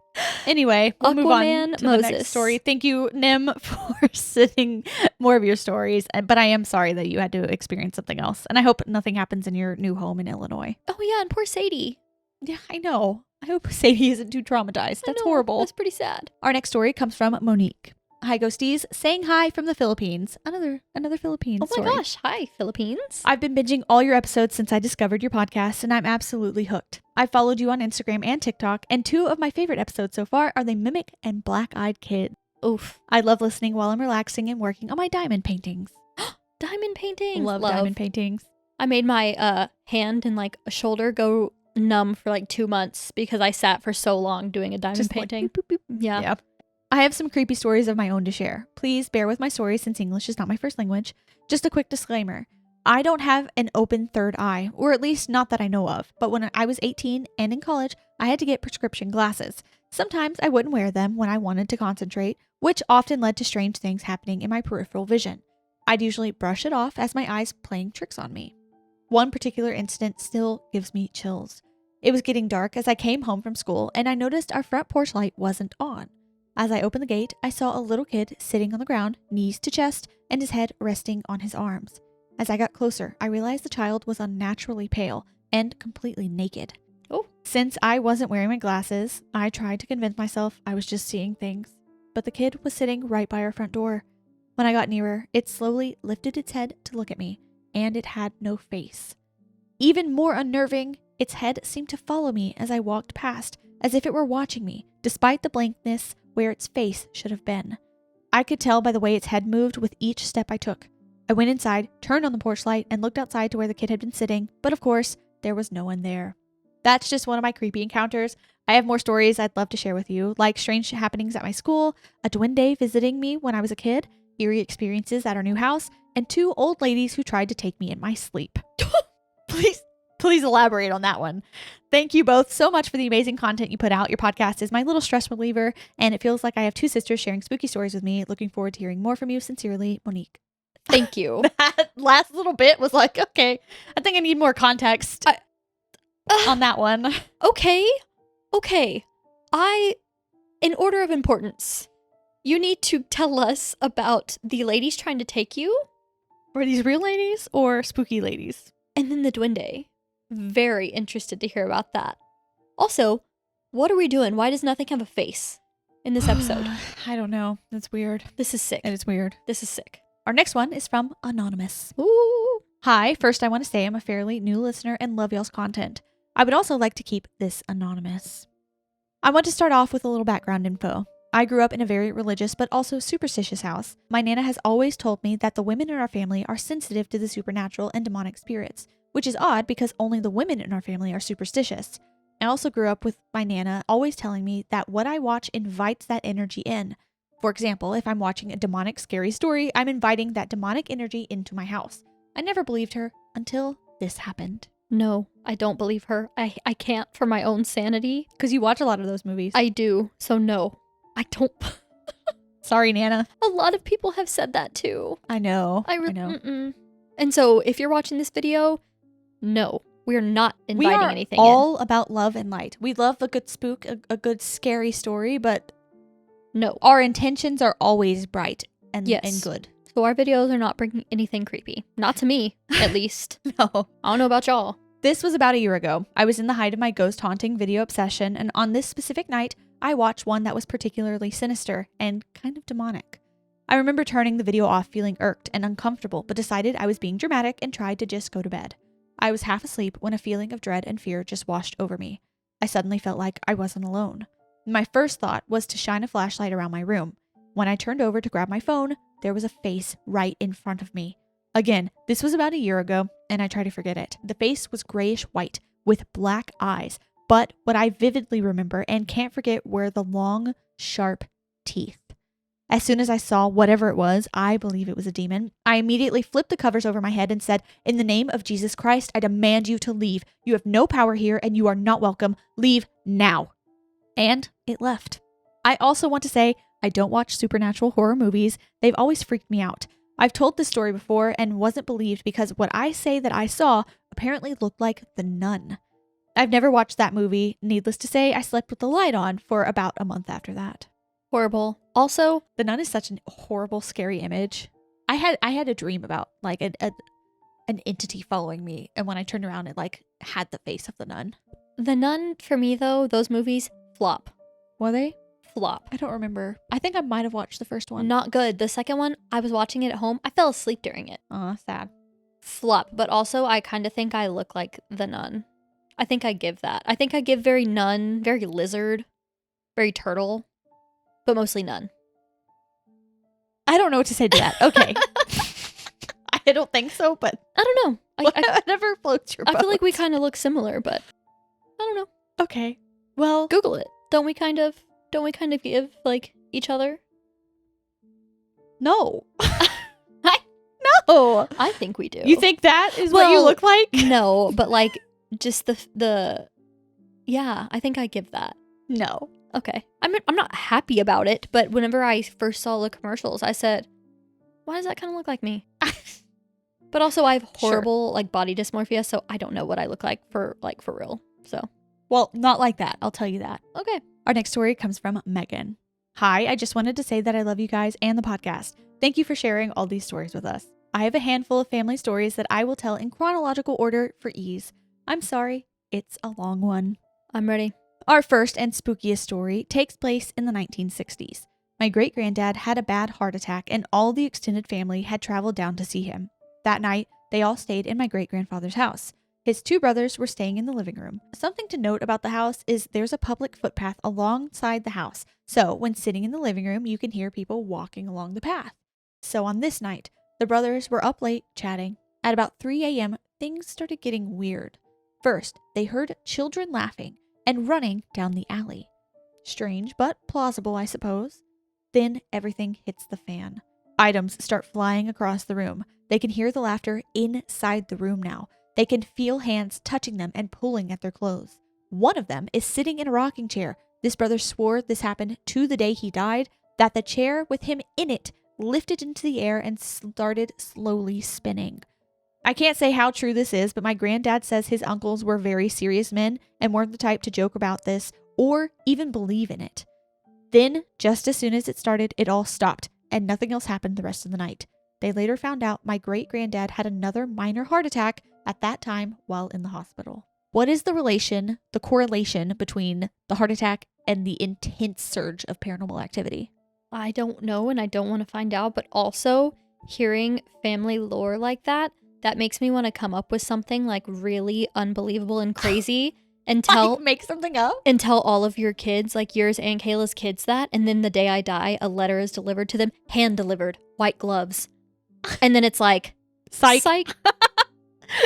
A: Anyway, we'll move on to the next story. Thank you, Nim, for sending more of your stories. But I am sorry that you had to experience something else. And I hope nothing happens in your new home in Illinois.
B: Oh, yeah, and poor Sadie.
A: Yeah, I know. I hope Sadie isn't too traumatized. That's horrible.
B: That's pretty sad.
A: Our next story comes from Monique. Hi, Ghosties. Saying hi from the Philippines. Another Philippines story.
B: Oh my gosh. Hi, Philippines.
A: I've been binging all your episodes since I discovered your podcast, and I'm absolutely hooked. I followed you on Instagram and TikTok, and two of my favorite episodes so far are the Mimic and Black-Eyed Kid.
B: Oof.
A: I love listening while I'm relaxing and working on my diamond paintings.
B: Diamond paintings.
A: Love diamond paintings.
B: I made my hand and like a shoulder go numb for like 2 months because I sat for so long doing a diamond painting.
A: Like, boop, boop, boop. Yeah. I have some creepy stories of my own to share. Please bear with my stories since English is not my first language. Just a quick disclaimer. I don't have an open third eye, or at least not that I know of, but when I was 18 and in college, I had to get prescription glasses. Sometimes I wouldn't wear them when I wanted to concentrate, which often led to strange things happening in my peripheral vision. I'd usually brush it off as my eyes playing tricks on me. One particular incident still gives me chills. It was getting dark as I came home from school, and I noticed our front porch light wasn't on. As I opened the gate, I saw a little kid sitting on the ground, knees to chest, and his head resting on his arms. As I got closer, I realized the child was unnaturally pale and completely naked.
B: Oh.
A: Since I wasn't wearing my glasses, I tried to convince myself I was just seeing things. But the kid was sitting right by our front door. When I got nearer, it slowly lifted its head to look at me, and it had no face. Even more unnerving, its head seemed to follow me as I walked past, as if it were watching me, despite the blankness where its face should have been. I could tell by the way its head moved with each step I took. I went inside, turned on the porch light, and looked outside to where the kid had been sitting, but of course, there was no one there. That's just one of my creepy encounters. I have more stories I'd love to share with you, like strange happenings at my school, a duende visiting me when I was a kid, eerie experiences at our new house, and 2 old ladies who tried to take me in my sleep. Please elaborate on that one. Thank you both so much for the amazing content you put out. Your podcast is my little stress reliever, and it feels like I have 2 sisters sharing spooky stories with me. Looking forward to hearing more from you. Sincerely, Monique.
B: Thank you.
A: That last little bit was like, okay, I think I need more context on that one.
B: Okay. In order of importance, you need to tell us about the ladies trying to take you.
A: Were these real ladies or spooky ladies?
B: And then the duende. Very interested to hear about that. Also, what are we doing? Why does nothing have a face in this episode?
A: I don't know. That's weird.
B: This is sick.
A: It is weird.
B: This is sick.
A: Our next one is from Anonymous.
B: Ooh.
A: Hi, first I want to say I'm a fairly new listener and love y'all's content. I would also like to keep this anonymous. I want to start off with a little background info. I grew up in a very religious but also superstitious house. My Nana has always told me that the women in our family are sensitive to the supernatural and demonic spirits, which is odd because only the women in our family are superstitious. I also grew up with my Nana always telling me that what I watch invites that energy in. For example, if I'm watching a demonic scary story, I'm inviting that demonic energy into my house. I never believed her until this happened.
B: No, I don't believe her. I can't for my own sanity.
A: Because you watch a lot of those movies.
B: I do. So no, I don't.
A: Sorry, Nana.
B: A lot of people have said that too.
A: I know.
B: I know. And so if you're watching this video, no, we're not inviting anything in.
A: We are all about love and light. We love a good spook, a good scary story, but
B: no,
A: our intentions are always bright and good.
B: So our videos are not bringing anything creepy. Not to me, at least.
A: No.
B: I don't know about y'all.
A: This was about a year ago. I was in the height of my ghost haunting video obsession, and on this specific night, I watched one that was particularly sinister and kind of demonic. I remember turning the video off feeling irked and uncomfortable, but decided I was being dramatic and tried to just go to bed. I was half asleep when a feeling of dread and fear just washed over me. I suddenly felt like I wasn't alone. My first thought was to shine a flashlight around my room. When I turned over to grab my phone, there was a face right in front of me. Again, this was about a year ago, and I try to forget it. The face was grayish white with black eyes, but what I vividly remember and can't forget were the long, sharp teeth. As soon as I saw whatever it was, I believe it was a demon, I immediately flipped the covers over my head and said, "In the name of Jesus Christ, I demand you to leave. You have no power here and you are not welcome. Leave now." And it left. I also want to say, I don't watch supernatural horror movies. They've always freaked me out. I've told this story before and wasn't believed because what I say that I saw apparently looked like The Nun. I've never watched that movie. Needless to say, I slept with the light on for about a month after that.
B: Horrible. Also,
A: The Nun is such a horrible, scary image. I had a dream about like an entity following me, and when I turned around, it like had the face of the nun.
B: The Nun, for me though, those movies flop.
A: Were they?
B: Flop.
A: I don't remember. I think I might have watched the first one.
B: Not good. The second one, I was watching it at home. I fell asleep during it.
A: Sad.
B: Flop. But also, I kind of think I look like the nun. I think I give that. I think I give very nun, very lizard, very turtle, but mostly nun.
A: I don't know what to say to that. Okay. I don't think so, but
B: I don't know.
A: Whatever floats your boat.
B: I feel like we kind of look similar, but I don't know.
A: Okay. Well,
B: Google it. Don't we kind of give like each other?
A: No. No.
B: I think we do.
A: You think that is what you look like?
B: No, but like just the yeah, I think I give that.
A: No.
B: Okay. I'm not happy about it, but whenever I first saw the commercials, I said, why does that kind of look like me? But also I have horrible like body dysmorphia, so I don't know what I look like for real. So,
A: well, not like that. I'll tell you that.
B: Okay.
A: Our next story comes from Megan. Hi, I just wanted to say that I love you guys and the podcast. Thank you for sharing all these stories with us. I have a handful of family stories that I will tell in chronological order for ease. I'm sorry, it's a long one.
B: I'm ready.
A: Our first and spookiest story takes place in the 1960s. My great-granddad had a bad heart attack and all the extended family had traveled down to see him. That night, they all stayed in my great-grandfather's house. His two brothers were staying in the living room. Something to note about the house is there's a public footpath alongside the house. So when sitting in the living room, you can hear people walking along the path. So on this night, the brothers were up late chatting. At about 3 a.m., things started getting weird. First, they heard children laughing and running down the alley. Strange, but plausible, I suppose. Then everything hits the fan. Items start flying across the room. They can hear the laughter inside the room now. They can feel hands touching them and pulling at their clothes. One of them is sitting in a rocking chair. This brother swore this happened to the day he died, that the chair with him in it lifted into the air and started slowly spinning. I can't say how true this is, but my granddad says his uncles were very serious men and weren't the type to joke about this or even believe in it. Then, just as soon as it started, it all stopped and nothing else happened the rest of the night. They later found out my great-granddad had another minor heart attack at that time while in the hospital. What is the correlation between the heart attack and the intense surge of paranormal activity?
B: I don't know and I don't want to find out, but also hearing family lore like that makes me want to come up with something like really unbelievable and crazy and
A: make something up
B: and tell all of your kids, like yours and Kayla's kids, that, and then the day I die, a letter is delivered to them, hand delivered, white gloves. And then it's like, psych.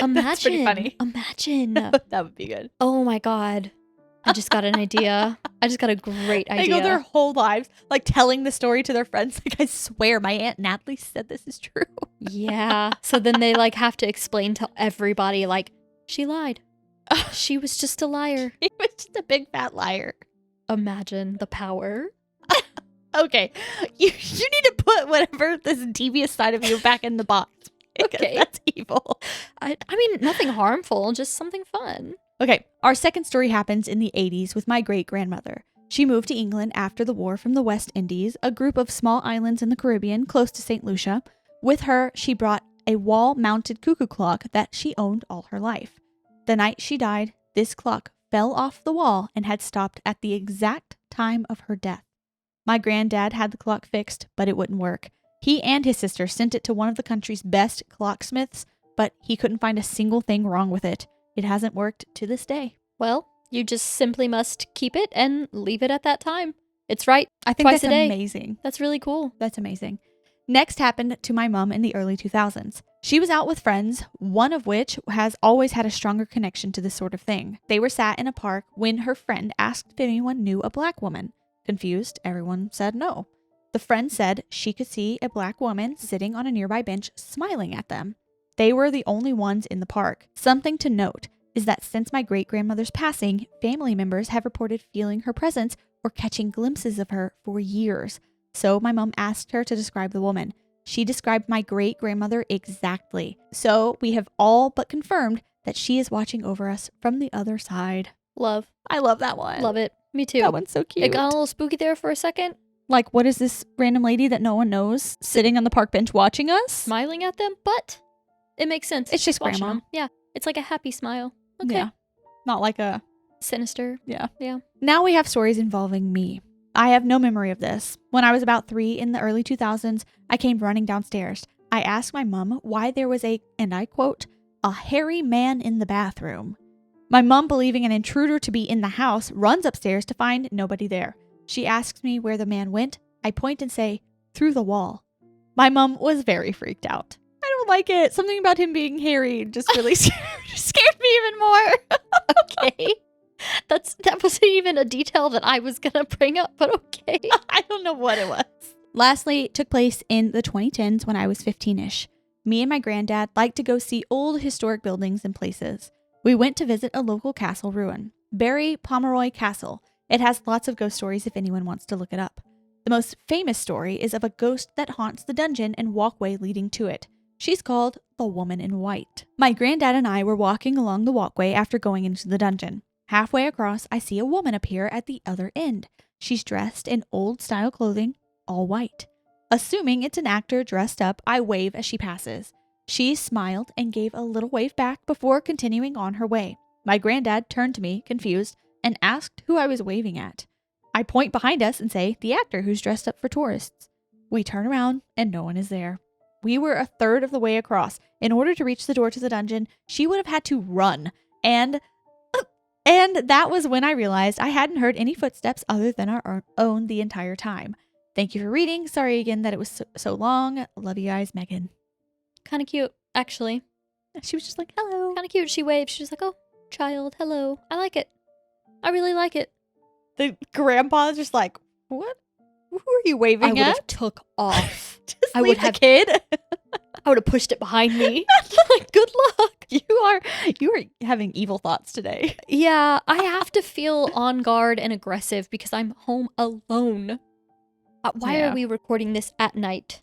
B: Imagine.
A: That's pretty funny.
B: Imagine.
A: That would be good.
B: Oh my God. I just got an idea. I just got a great idea.
A: They go their whole lives like telling the story to their friends. Like, I swear my Aunt Natalie said this is true.
B: Yeah. So then they like have to explain to everybody like, she lied. She was just a liar.
A: He was just a big fat liar.
B: Imagine the power.
A: Okay. You need to put whatever this devious side of you back in the box. Okay. That's evil.
B: I mean, nothing harmful, just something fun.
A: Okay. Our second story happens in the 80s with my great-grandmother. She moved to England after the war from the West Indies, a group of small islands in the Caribbean close to St. Lucia. With her, she brought a wall-mounted cuckoo clock that she owned all her life. The night she died, this clock fell off the wall and had stopped at the exact time of her death. My granddad had the clock fixed, but it wouldn't work. He and his sister sent it to one of the country's best clocksmiths, but he couldn't find a single thing wrong with it. It hasn't worked to this day.
B: Well, you just simply must keep it and leave it at that time. It's right.
A: I think
B: twice
A: that's
B: a day.
A: amazing.
B: That's really cool.
A: That's amazing. Next happened to my mom in the early 2000s. She was out with friends, one of which has always had a stronger connection to this sort of thing. They were sat in a park when her friend asked if anyone knew a black woman. Confused, everyone said no. The friend said she could see a black woman sitting on a nearby bench smiling at them. They were the only ones in the park. Something to note is that since my great-grandmother's passing, family members have reported feeling her presence or catching glimpses of her for years. So my mom asked her to describe the woman. She described my great-grandmother exactly. So we have all but confirmed that she is watching over us from the other side.
B: Love.
A: I love that one.
B: Love it. Me too.
A: That one's so cute.
B: It got a little spooky there for a second.
A: Like, what is this random lady that no one knows sitting on the park bench watching us?
B: Smiling at them, but it makes sense.
A: It's just
B: watching
A: grandma.
B: them. Yeah. It's like a happy smile. Okay.
A: Yeah. Not like a...
B: Sinister.
A: Yeah.
B: Yeah.
A: Now we have stories involving me. I have no memory of this. When I was about 3 in the early 2000s, I came running downstairs. I asked my mom why there was a, and I quote, a hairy man in the bathroom. My mom, believing an intruder to be in the house, runs upstairs to find nobody there. She asks me where the man went. I point and say, through the wall. My mom was very freaked out. I don't like it. Something about him being hairy just really scared me even more.
B: Okay. That wasn't even a detail that I was gonna bring up, but okay.
A: I don't know what it was. Lastly, it took place in the 2010s when I was 15-ish. Me and my granddad liked to go see old historic buildings and places. We went to visit a local castle ruin, Barry Pomeroy Castle. It has lots of ghost stories if anyone wants to look it up. The most famous story is of a ghost that haunts the dungeon and walkway leading to it. She's called the Woman in White. My granddad and I were walking along the walkway after going into the dungeon. Halfway across, I see a woman appear at the other end. She's dressed in old-style clothing, all white. Assuming it's an actor dressed up, I wave as she passes. She smiled and gave a little wave back before continuing on her way. My granddad turned to me, confused, and asked who I was waving at. I point behind us and say, the actor who's dressed up for tourists. We turn around and no one is there. We were a third of the way across. In order to reach the door to the dungeon, she would have had to run. And that was when I realized I hadn't heard any footsteps other than our own the entire time. Thank you for reading. Sorry again that it was so long. Love you guys, Megan.
B: Kind of cute, actually.
A: She was just like, hello.
B: Kind of cute. She waved. She was like, oh, child, hello. I like it. I really like it.
A: The grandpa's just like, what? Who are you waving
B: I would
A: at?
B: have took off.
A: Just
B: I
A: leave
B: would
A: the
B: have
A: kid.
B: I would have pushed it behind me. Like, good luck.
A: You are having evil thoughts today.
B: Yeah, I have to feel on guard and aggressive because I'm home alone. Why
A: Yeah.
B: are we recording this at night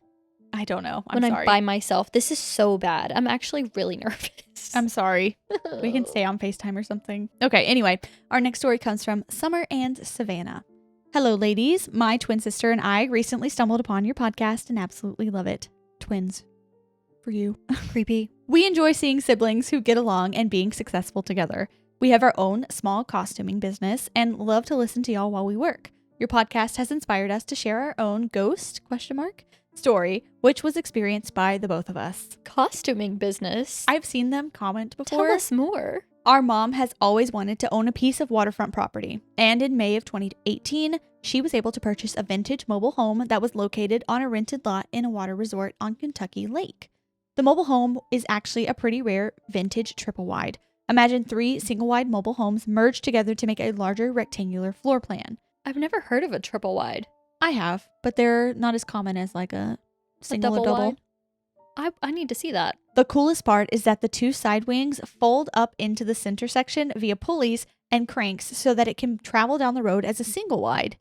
A: I don't know.
B: when
A: sorry.
B: I'm by myself? This is so bad. I'm actually really nervous.
A: I'm sorry. We can stay on FaceTime or something. Okay, anyway, our next story comes from Summer and Savannah. Hello, ladies. My twin sister and I recently stumbled upon your podcast and absolutely love it. Twins. For you.
B: Creepy.
A: We enjoy seeing siblings who get along and being successful together. We have our own small costuming business and love to listen to y'all while we work. Your podcast has inspired us to share our own ghost story, which was experienced by the both of us.
B: Costuming business.
A: I've seen them comment before.
B: Tell us more.
A: Our mom has always wanted to own a piece of waterfront property, and in May of 2018, she was able to purchase a vintage mobile home that was located on a rented lot in a water resort on Kentucky Lake. The mobile home is actually a pretty rare vintage triple wide. Imagine 3 single-wide mobile homes merged together to make a larger rectangular floor plan.
B: I've never heard of a triple wide.
A: I have, but they're not as common as like a single or double.
B: I need to see that.
A: The coolest part is that the 2 side wings fold up into the center section via pulleys and cranks so that it can travel down the road as a single wide.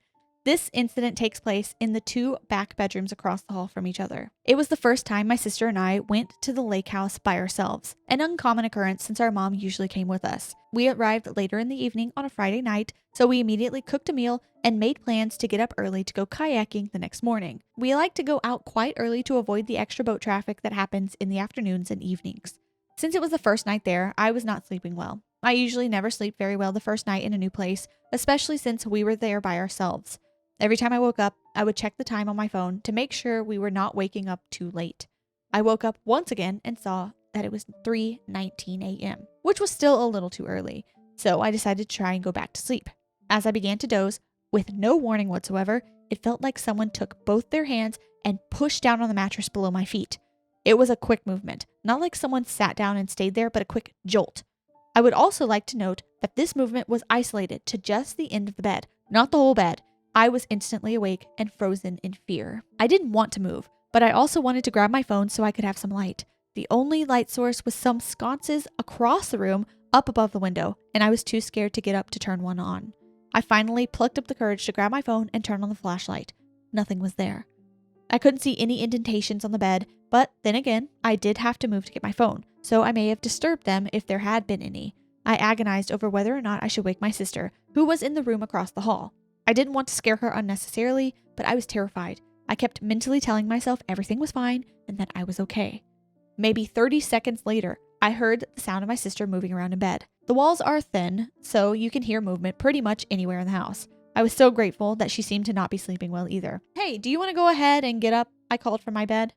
A: This incident takes place in the 2 back bedrooms across the hall from each other. It was the first time my sister and I went to the lake house by ourselves, an uncommon occurrence since our mom usually came with us. We arrived later in the evening on a Friday night, so we immediately cooked a meal and made plans to get up early to go kayaking the next morning. We like to go out quite early to avoid the extra boat traffic that happens in the afternoons and evenings. Since it was the first night there, I was not sleeping well. I usually never sleep very well the first night in a new place, especially since we were there by ourselves. Every time I woke up, I would check the time on my phone to make sure we were not waking up too late. I woke up once again and saw that it was 3:19 a.m., which was still a little too early, so I decided to try and go back to sleep. As I began to doze, with no warning whatsoever, it felt like someone took both their hands and pushed down on the mattress below my feet. It was a quick movement, not like someone sat down and stayed there, but a quick jolt. I would also like to note that this movement was isolated to just the end of the bed, not the whole bed. I was instantly awake and frozen in fear. I didn't want to move, but I also wanted to grab my phone so I could have some light. The only light source was some sconces across the room up above the window, and I was too scared to get up to turn one on. I finally plucked up the courage to grab my phone and turn on the flashlight. Nothing was there. I couldn't see any indentations on the bed, but then again, I did have to move to get my phone, so I may have disturbed them if there had been any. I agonized over whether or not I should wake my sister, who was in the room across the hall. I didn't want to scare her unnecessarily, but I was terrified. I kept mentally telling myself everything was fine and that I was okay. Maybe 30 seconds later, I heard the sound of my sister moving around in bed. The walls are thin, so you can hear movement pretty much anywhere in the house. I was so grateful that she seemed to not be sleeping well either. "Hey, do you want to go ahead and get up?" I called from my bed.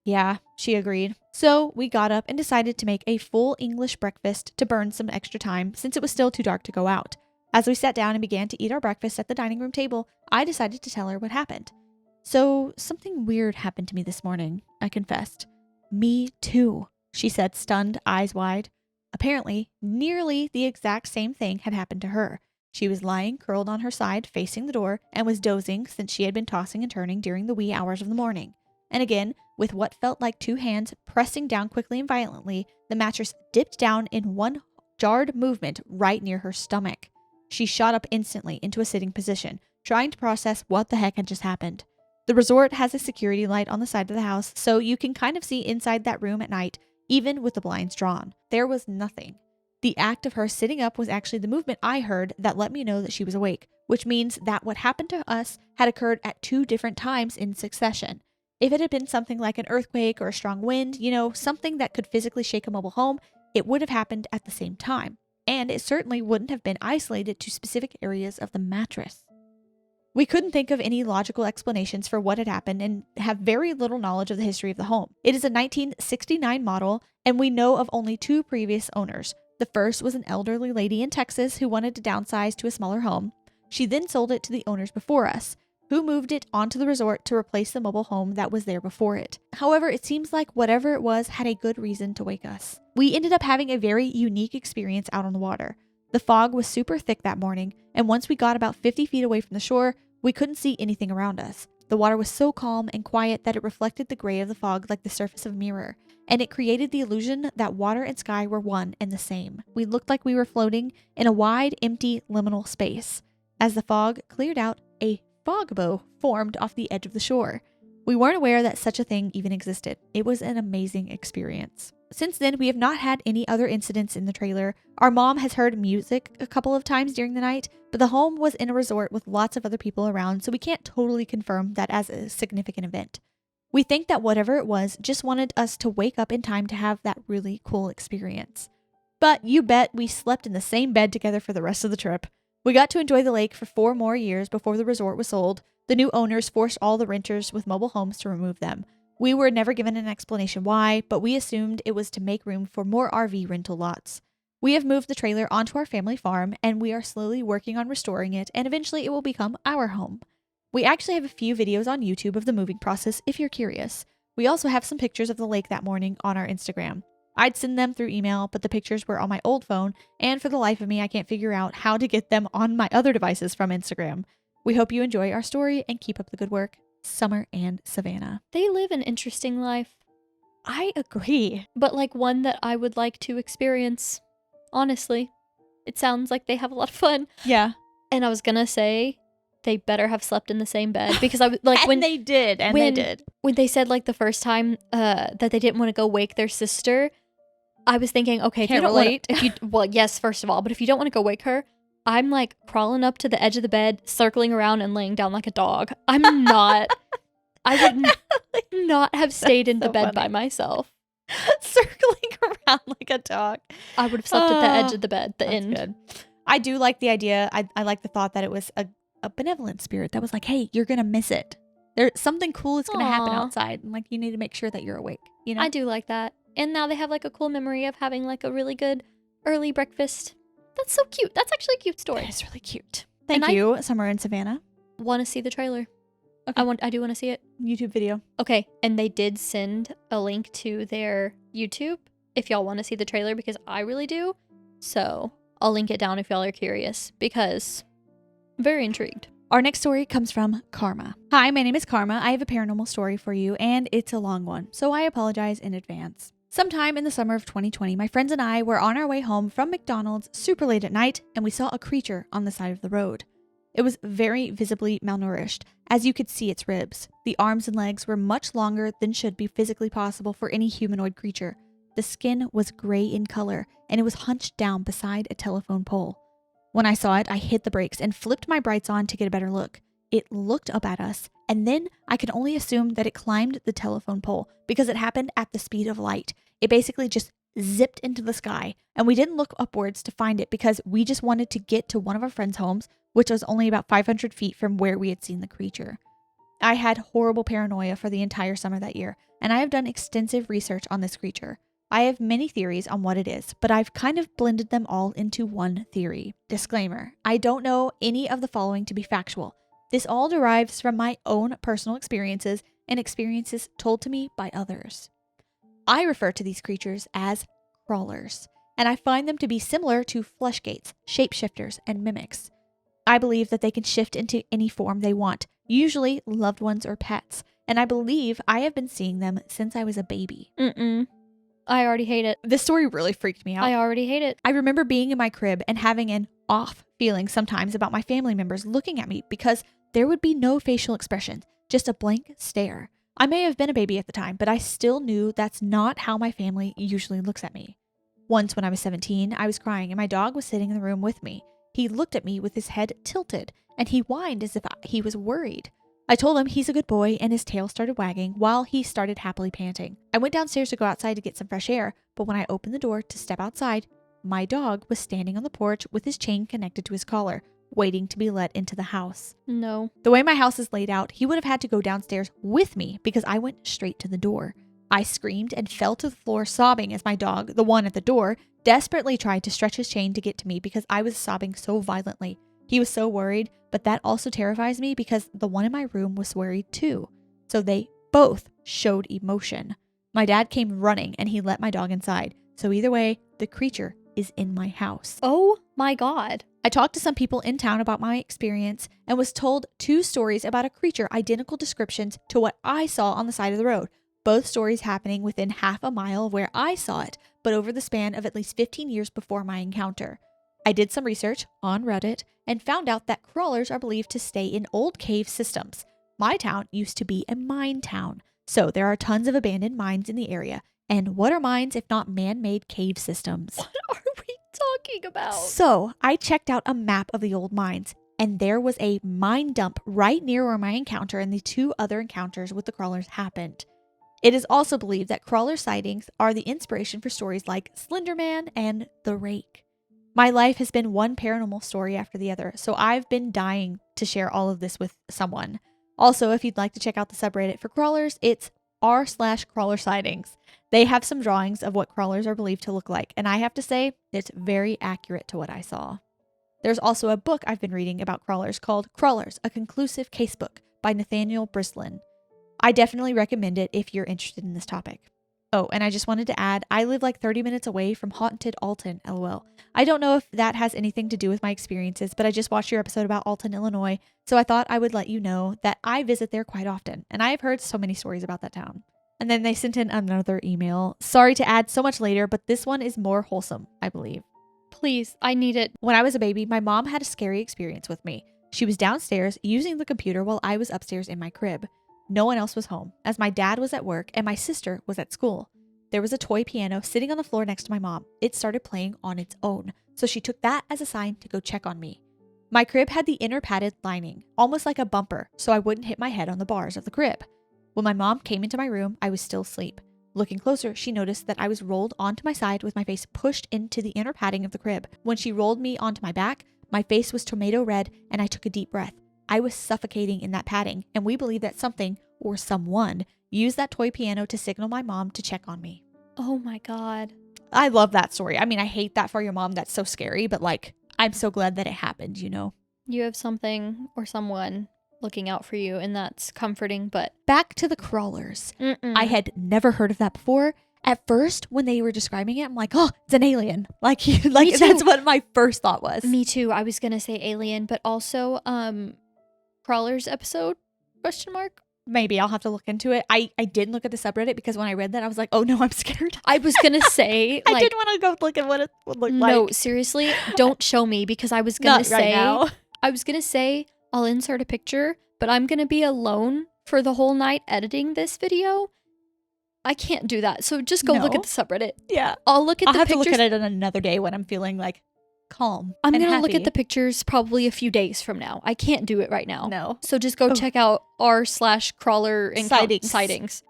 A: "Yeah," she agreed. So we got up and decided to make a full English breakfast to burn some extra time since it was still too dark to go out. As we sat down and began to eat our breakfast at the dining room table, I decided to tell her what happened. "So, something weird happened to me this morning," I confessed. "Me too," she said, stunned, eyes wide. Apparently, nearly the exact same thing had happened to her. She was lying curled on her side, facing the door, and was dozing since she had been tossing and turning during the wee hours of the morning. And again, with what felt like 2 hands pressing down quickly and violently, the mattress dipped down in one jarred movement right near her stomach. She shot up instantly into a sitting position, trying to process what the heck had just happened. The resort has a security light on the side of the house, so you can kind of see inside that room at night, even with the blinds drawn. There was nothing. The act of her sitting up was actually the movement I heard that let me know that she was awake, which means that what happened to us had occurred at 2 different times in succession. If it had been something like an earthquake or a strong wind, something that could physically shake a mobile home, it would have happened at the same time. And it certainly wouldn't have been isolated to specific areas of the mattress. We couldn't think of any logical explanations for what had happened and have very little knowledge of the history of the home. It is a 1969 model, and we know of only 2 previous owners. The first was an elderly lady in Texas who wanted to downsize to a smaller home. She then sold it to the owners before us, who moved it onto the resort to replace the mobile home that was there before it. However, it seems like whatever it was had a good reason to wake us. We ended up having a very unique experience out on the water. The fog was super thick that morning, and once we got about 50 feet away from the shore, we couldn't see anything around us. The water was so calm and quiet that it reflected the gray of the fog like the surface of a mirror, and it created the illusion that water and sky were one and the same. We looked like we were floating in a wide, empty, liminal space. As the fog cleared out, a fog bow formed off the edge of the shore. We weren't aware that such a thing even existed. It was an amazing experience. Since then, we have not had any other incidents in the trailer. Our mom has heard music a couple of times during the night, but the home was in a resort with lots of other people around, so we can't totally confirm that as a significant event. We think that whatever it was just wanted us to wake up in time to have that really cool experience. But you bet we slept in the same bed together for the rest of the trip. We got to enjoy the lake for 4 more years before the resort was sold. The new owners forced all the renters with mobile homes to remove them. We were never given an explanation why, but we assumed it was to make room for more RV rental lots. We have moved the trailer onto our family farm, and we are slowly working on restoring it, and eventually it will become our home. We actually have a few videos on YouTube of the moving process if you're curious. We also have some pictures of the lake that morning on our Instagram. I'd send them through email, but the pictures were on my old phone, and for the life of me, I can't figure out how to get them on my other devices from Instagram. We hope you enjoy our story and keep up the good work. Summer and Savannah.
B: They live an interesting life,
A: I agree.
B: but like one that I would like to experience. Honestly, it sounds like they have a lot of fun.
A: Yeah.
B: And I was gonna say they better have slept in the same bed because I was like
A: When they did.
B: When they said like the first time that they didn't want to go wake their sister, I was thinking, okay, if
A: Can't
B: you don't
A: relate.
B: well, yes, first of all, but if you don't want to go wake her, I'm like crawling up to the edge of the bed, circling around and laying down like a dog. I would not have stayed in the
A: so
B: bed
A: funny.
B: by myself.
A: Circling around like a dog.
B: I would have slept at the edge of the bed, the
A: That's
B: end.
A: good. I do like the idea. I like the thought that it was a benevolent spirit that was like, hey, you're going to miss it. There's something cool is going to happen
B: Aw.
A: outside. And like, you need to make sure that you're awake. You know?
B: I do like that. And now they have like a cool memory of having like a really good early breakfast. That's so cute. That's actually a cute story.
A: That is really cute. Thank
B: And
A: you, Summer and Savannah.
B: Want to see the trailer?
A: Okay.
B: I do want to see it.
A: YouTube video.
B: Okay, and they did send a link to their YouTube if y'all want to see the trailer because I really do. So I'll link it down if y'all are curious because I'm very intrigued.
A: Our next story comes from Kharma. Hi, my name is Kharma. I have a paranormal story for you, and it's a long one, so I apologize in advance. Sometime in the summer of 2020, my friends and I were on our way home from McDonald's super late at night, and we saw a creature on the side of the road. It was very visibly malnourished, as you could see its ribs. The arms and legs were much longer than should be physically possible for any humanoid creature. The skin was gray in color, and it was hunched down beside a telephone pole. When I saw it, I hit the brakes and flipped my brights on to get a better look. It looked up at us, and then I could only assume that it climbed the telephone pole because it happened at the speed of light. It basically just zipped into the sky, and we didn't look upwards to find it because we just wanted to get to one of our friends' homes, which was only about 500 feet from where we had seen the creature. I had horrible paranoia for the entire summer that year, and I have done extensive research on this creature. I have many theories on what it is, but I've kind of blended them all into one theory. Disclaimer, I don't know any of the following to be factual. This all derives from my own personal experiences and experiences told to me by others. I refer to these creatures as crawlers, and I find them to be similar to fleshgates, shapeshifters, and mimics. I believe that they can shift into any form they want, usually loved ones or pets, and I believe I have been seeing them since I was a baby.
B: I already hate it.
A: This story really freaked me out.
B: I already hate it.
A: I remember being in my crib and having an off feeling sometimes about my family members looking at me because there would be no facial expression, just a blank stare. I may have been a baby at the time, but I still knew that's not how my family usually looks at me. Once when I was 17, I was crying and my dog was sitting in the room with me. He looked at me with his head tilted and he whined as if he was worried. I told him he's a good boy and his tail started wagging while he started happily panting. I went downstairs to go outside to get some fresh air, but when I opened the door to step outside, my dog was standing on the porch with his chain connected to his collar, waiting to be let into the house.
B: No.
A: The way my house is laid out, he would have had to go downstairs with me because I went straight to the door. I screamed and fell to the floor sobbing as my dog, the one at the door, desperately tried to stretch his chain to get to me because I was sobbing so violently. He was so worried, but that also terrifies me because the one in my room was worried too. So they both showed emotion. My dad came running and he let my dog inside. So either way, the creature is in my house.
B: Oh my God.
A: I talked to some people in town about my experience and was told 2 stories about a creature identical descriptions to what I saw on the side of the road. Both stories happening within half a mile of where I saw it, but over the span of at least 15 years before my encounter. I did some research on Reddit and found out that crawlers are believed to stay in old cave systems. My town used to be a mine town, so there are tons of abandoned mines in the area. And what are mines if not man-made cave systems?
B: What are we talking about?
A: So I checked out a map of the old mines, and there was a mine dump right near where my encounter and the 2 other encounters with the crawlers happened. It is also believed that crawler sightings are the inspiration for stories like Slender Man and The Rake. My life has been one paranormal story after the other, so I've been dying to share all of this with someone. Also, if you'd like to check out the subreddit for crawlers, it's r/crawler sightings. They have some drawings of what crawlers are believed to look like, and I have to say, it's very accurate to what I saw. There's also a book I've been reading about crawlers called Crawlers, A Conclusive Casebook by Nathaniel Brislin. I definitely recommend it if you're interested in this topic. Oh, and I just wanted to add, I live like 30 minutes away from Haunted Alton, lol. I don't know if that has anything to do with my experiences, but I just watched your episode about Alton, Illinois, so I thought I would let you know that I visit there quite often, and I have heard so many stories about that town. And then they sent in another email. Sorry to add so much later, but this one is more wholesome, I believe.
B: Please, I need it.
A: When I was a baby, my mom had a scary experience with me. She was downstairs using the computer while I was upstairs in my crib. No one else was home, as my dad was at work and my sister was at school. There was a toy piano sitting on the floor next to my mom. It started playing on its own, so she took that as a sign to go check on me. My crib had the inner padded lining, almost like a bumper, so I wouldn't hit my head on the bars of the crib. When my mom came into my room, I was still asleep. Looking closer, she noticed that I was rolled onto my side with my face pushed into the inner padding of the crib. When she rolled me onto my back, my face was tomato red and I took a deep breath. I was suffocating in that padding, and we believe that something, or someone, used that toy piano to signal my mom to check on me.
B: Oh my God.
A: I love that story. I mean, I hate that for your mom. That's so scary, but like, I'm so glad that it happened, you know?
B: You have something or someone looking out for you, and that's comforting, but
A: Back to the crawlers.
B: mm-mm.
A: I had never heard of that before. At first, when they were describing it, I'm like, oh, it's an alien. Like that's what my first thought was.
B: Me too. I was gonna say alien, but also crawlers episode, question mark?
A: Maybe I'll have to look into it. I did look at the subreddit because when I read that, I was like, oh no, I'm scared.
B: I was gonna say,
A: I
B: like,
A: did want to go look at what it would look like.
B: no, seriously, don't show me, because I was gonna
A: Not
B: say,
A: right now.
B: I was gonna say I'll insert a picture, but I'm gonna be alone for the whole night editing this video. I can't do that. So just go look
A: No.
B: at the subreddit.
A: Yeah.
B: I'll look at
A: I'll
B: the
A: have
B: pictures.
A: to look at it on another day when I'm feeling like calm.
B: I'm
A: and
B: gonna look
A: happy.
B: at the pictures probably a few days from now. I can't do it right now.
A: No.
B: So just go
A: Oh.
B: check out r/crawler sightings.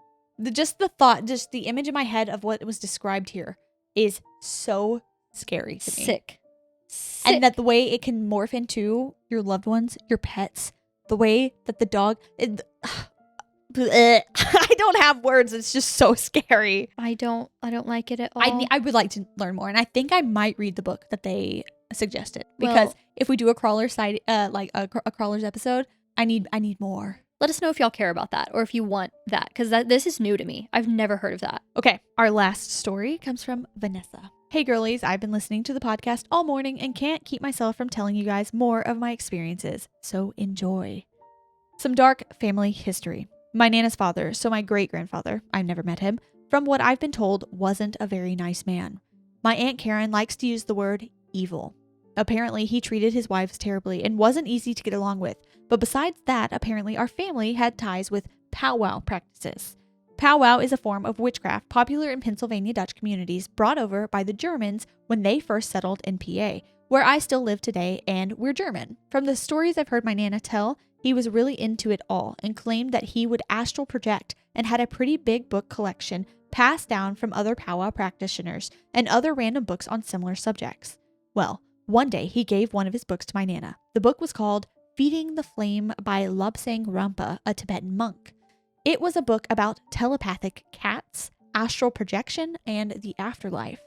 A: Just the thought, just the image in my head of what was described here is so scary to me.
B: Sick.
A: And that the way it can morph into your loved ones, your pets, the way that the dog... I don't have words. It's just so scary.
B: I don't like it at all.
A: I would like to learn more, and I think I might read the book that they suggested, because
B: Well-
A: if we do a crawler side, like a crawlers episode, I need more.
B: Let us know if y'all care about that, or if you want that, because this is new to me. I've never heard of that.
A: Okay, our last story comes from Vanessa. Hey girlies, I've been listening to the podcast all morning and can't keep myself from telling you guys more of my experiences, so enjoy. Some dark family history. My Nana's father, so my great-grandfather, I've never met him, from what I've been told, wasn't a very nice man. My Aunt Karen likes to use the word evil. Apparently, he treated his wives terribly and wasn't easy to get along with. But besides that, apparently our family had ties with powwow practices. Powwow is a form of witchcraft popular in Pennsylvania Dutch communities brought over by the Germans when they first settled in PA, where I still live today, and we're German. From the stories I've heard my Nana tell, he was really into it all and claimed that he would astral project and had a pretty big book collection passed down from other powwow practitioners and other random books on similar subjects. Well, one day he gave one of his books to my Nana. The book was called Feeding the Flame by Lobsang Rampa, a Tibetan monk. It was a book about telepathic cats, astral projection, and the afterlife.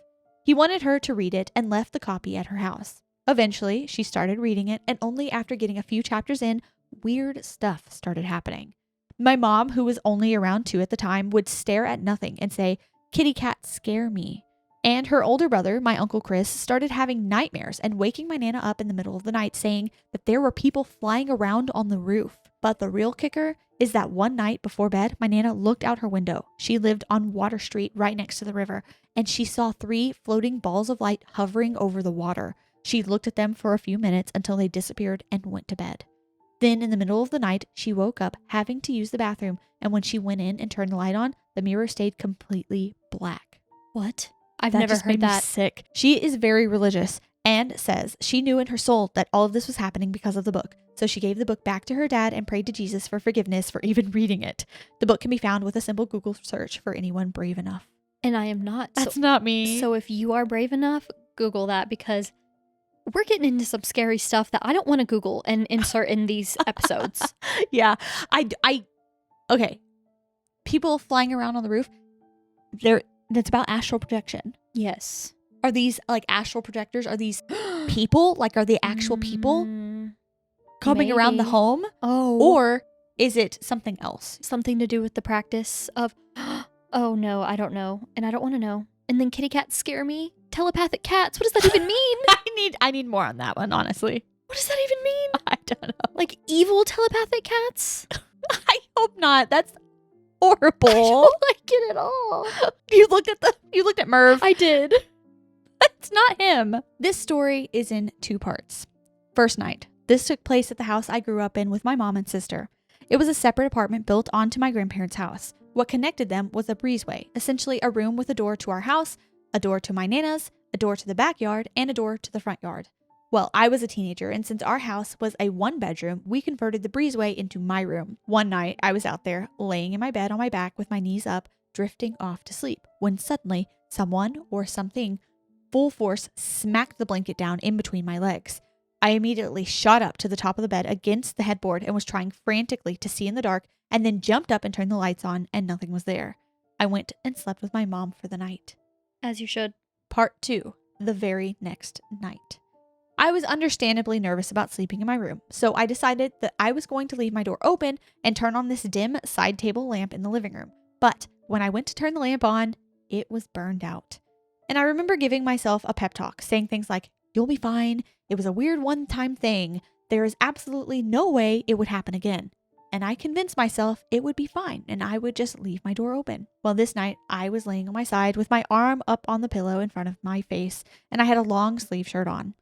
A: He wanted her to read it and left the copy at her house. Eventually, she started reading it, and only after getting a few chapters in, weird stuff started happening. My mom, who was only around 2 at the time, would stare at nothing and say, "Kitty cats scare me." And her older brother, my Uncle Chris, started having nightmares and waking my Nana up in the middle of the night saying that there were people flying around on the roof. But the real kicker is that one night before bed, my Nana looked out her window. She lived on Water Street right next to the river, and she saw 3 floating balls of light hovering over the water. She looked at them for a few minutes until they disappeared and went to bed. Then, in the middle of the night, she woke up having to use the bathroom, and when she went in and turned the light on, the mirror stayed completely black.
B: What? I've
A: That
B: never
A: just made
B: heard
A: me
B: that.
A: sick. She is very religious and says she knew in her soul that all of this was happening because of the book. So she gave the book back to her dad and prayed to Jesus for forgiveness for even reading it. The book can be found with a simple Google search for anyone brave enough.
B: And I am not.
A: That's not me.
B: So if you are brave enough, Google that, because we're getting into some scary stuff that I don't want to Google and insert in these episodes.
A: Yeah. Okay. People flying around on the roof, that's about astral projection.
B: Yes.
A: Are these like astral projectors? Are these people? Like, are they actual people coming around the
B: maybe.
A: home?
B: Oh.
A: Or is it something else?
B: something to do with the practice of Oh no, I don't know. And I don't want to know. And then kitty cats scare me. Telepathic cats. What does that even mean?
A: I need more on that one, honestly.
B: What does that even mean?
A: I don't know.
B: Like evil telepathic cats?
A: I hope not. That's horrible.
B: I don't like it at all.
A: You looked at Merv.
B: I did.
A: It's not him. This story is in 2 parts. First night. This took place at the house I grew up in with my mom and sister. It was a separate apartment built onto my grandparents' house. What connected them was a breezeway, essentially a room with a door to our house, a door to my nana's, a door to the backyard, and a door to the front yard. Well, I was a teenager, and since our house was a 1-bedroom, we converted the breezeway into my room. One night, I was out there, laying in my bed on my back with my knees up, drifting off to sleep, when suddenly, someone or something full force smacked the blanket down in between my legs. I immediately shot up to the top of the bed against the headboard and was trying frantically to see in the dark, and then jumped up and turned the lights on, and nothing was there. I went and slept with my mom for the night.
B: As you should.
A: Part 2, the very next night. I was understandably nervous about sleeping in my room, so I decided that I was going to leave my door open and turn on this dim side table lamp in the living room. But when I went to turn the lamp on, it was burned out. And I remember giving myself a pep talk, saying things like, "You'll be fine. It was a weird one-time thing. There is absolutely no way it would happen again." And I convinced myself it would be fine and I would just leave my door open. Well, this night I was laying on my side with my arm up on the pillow in front of my face, and I had a long sleeve shirt on.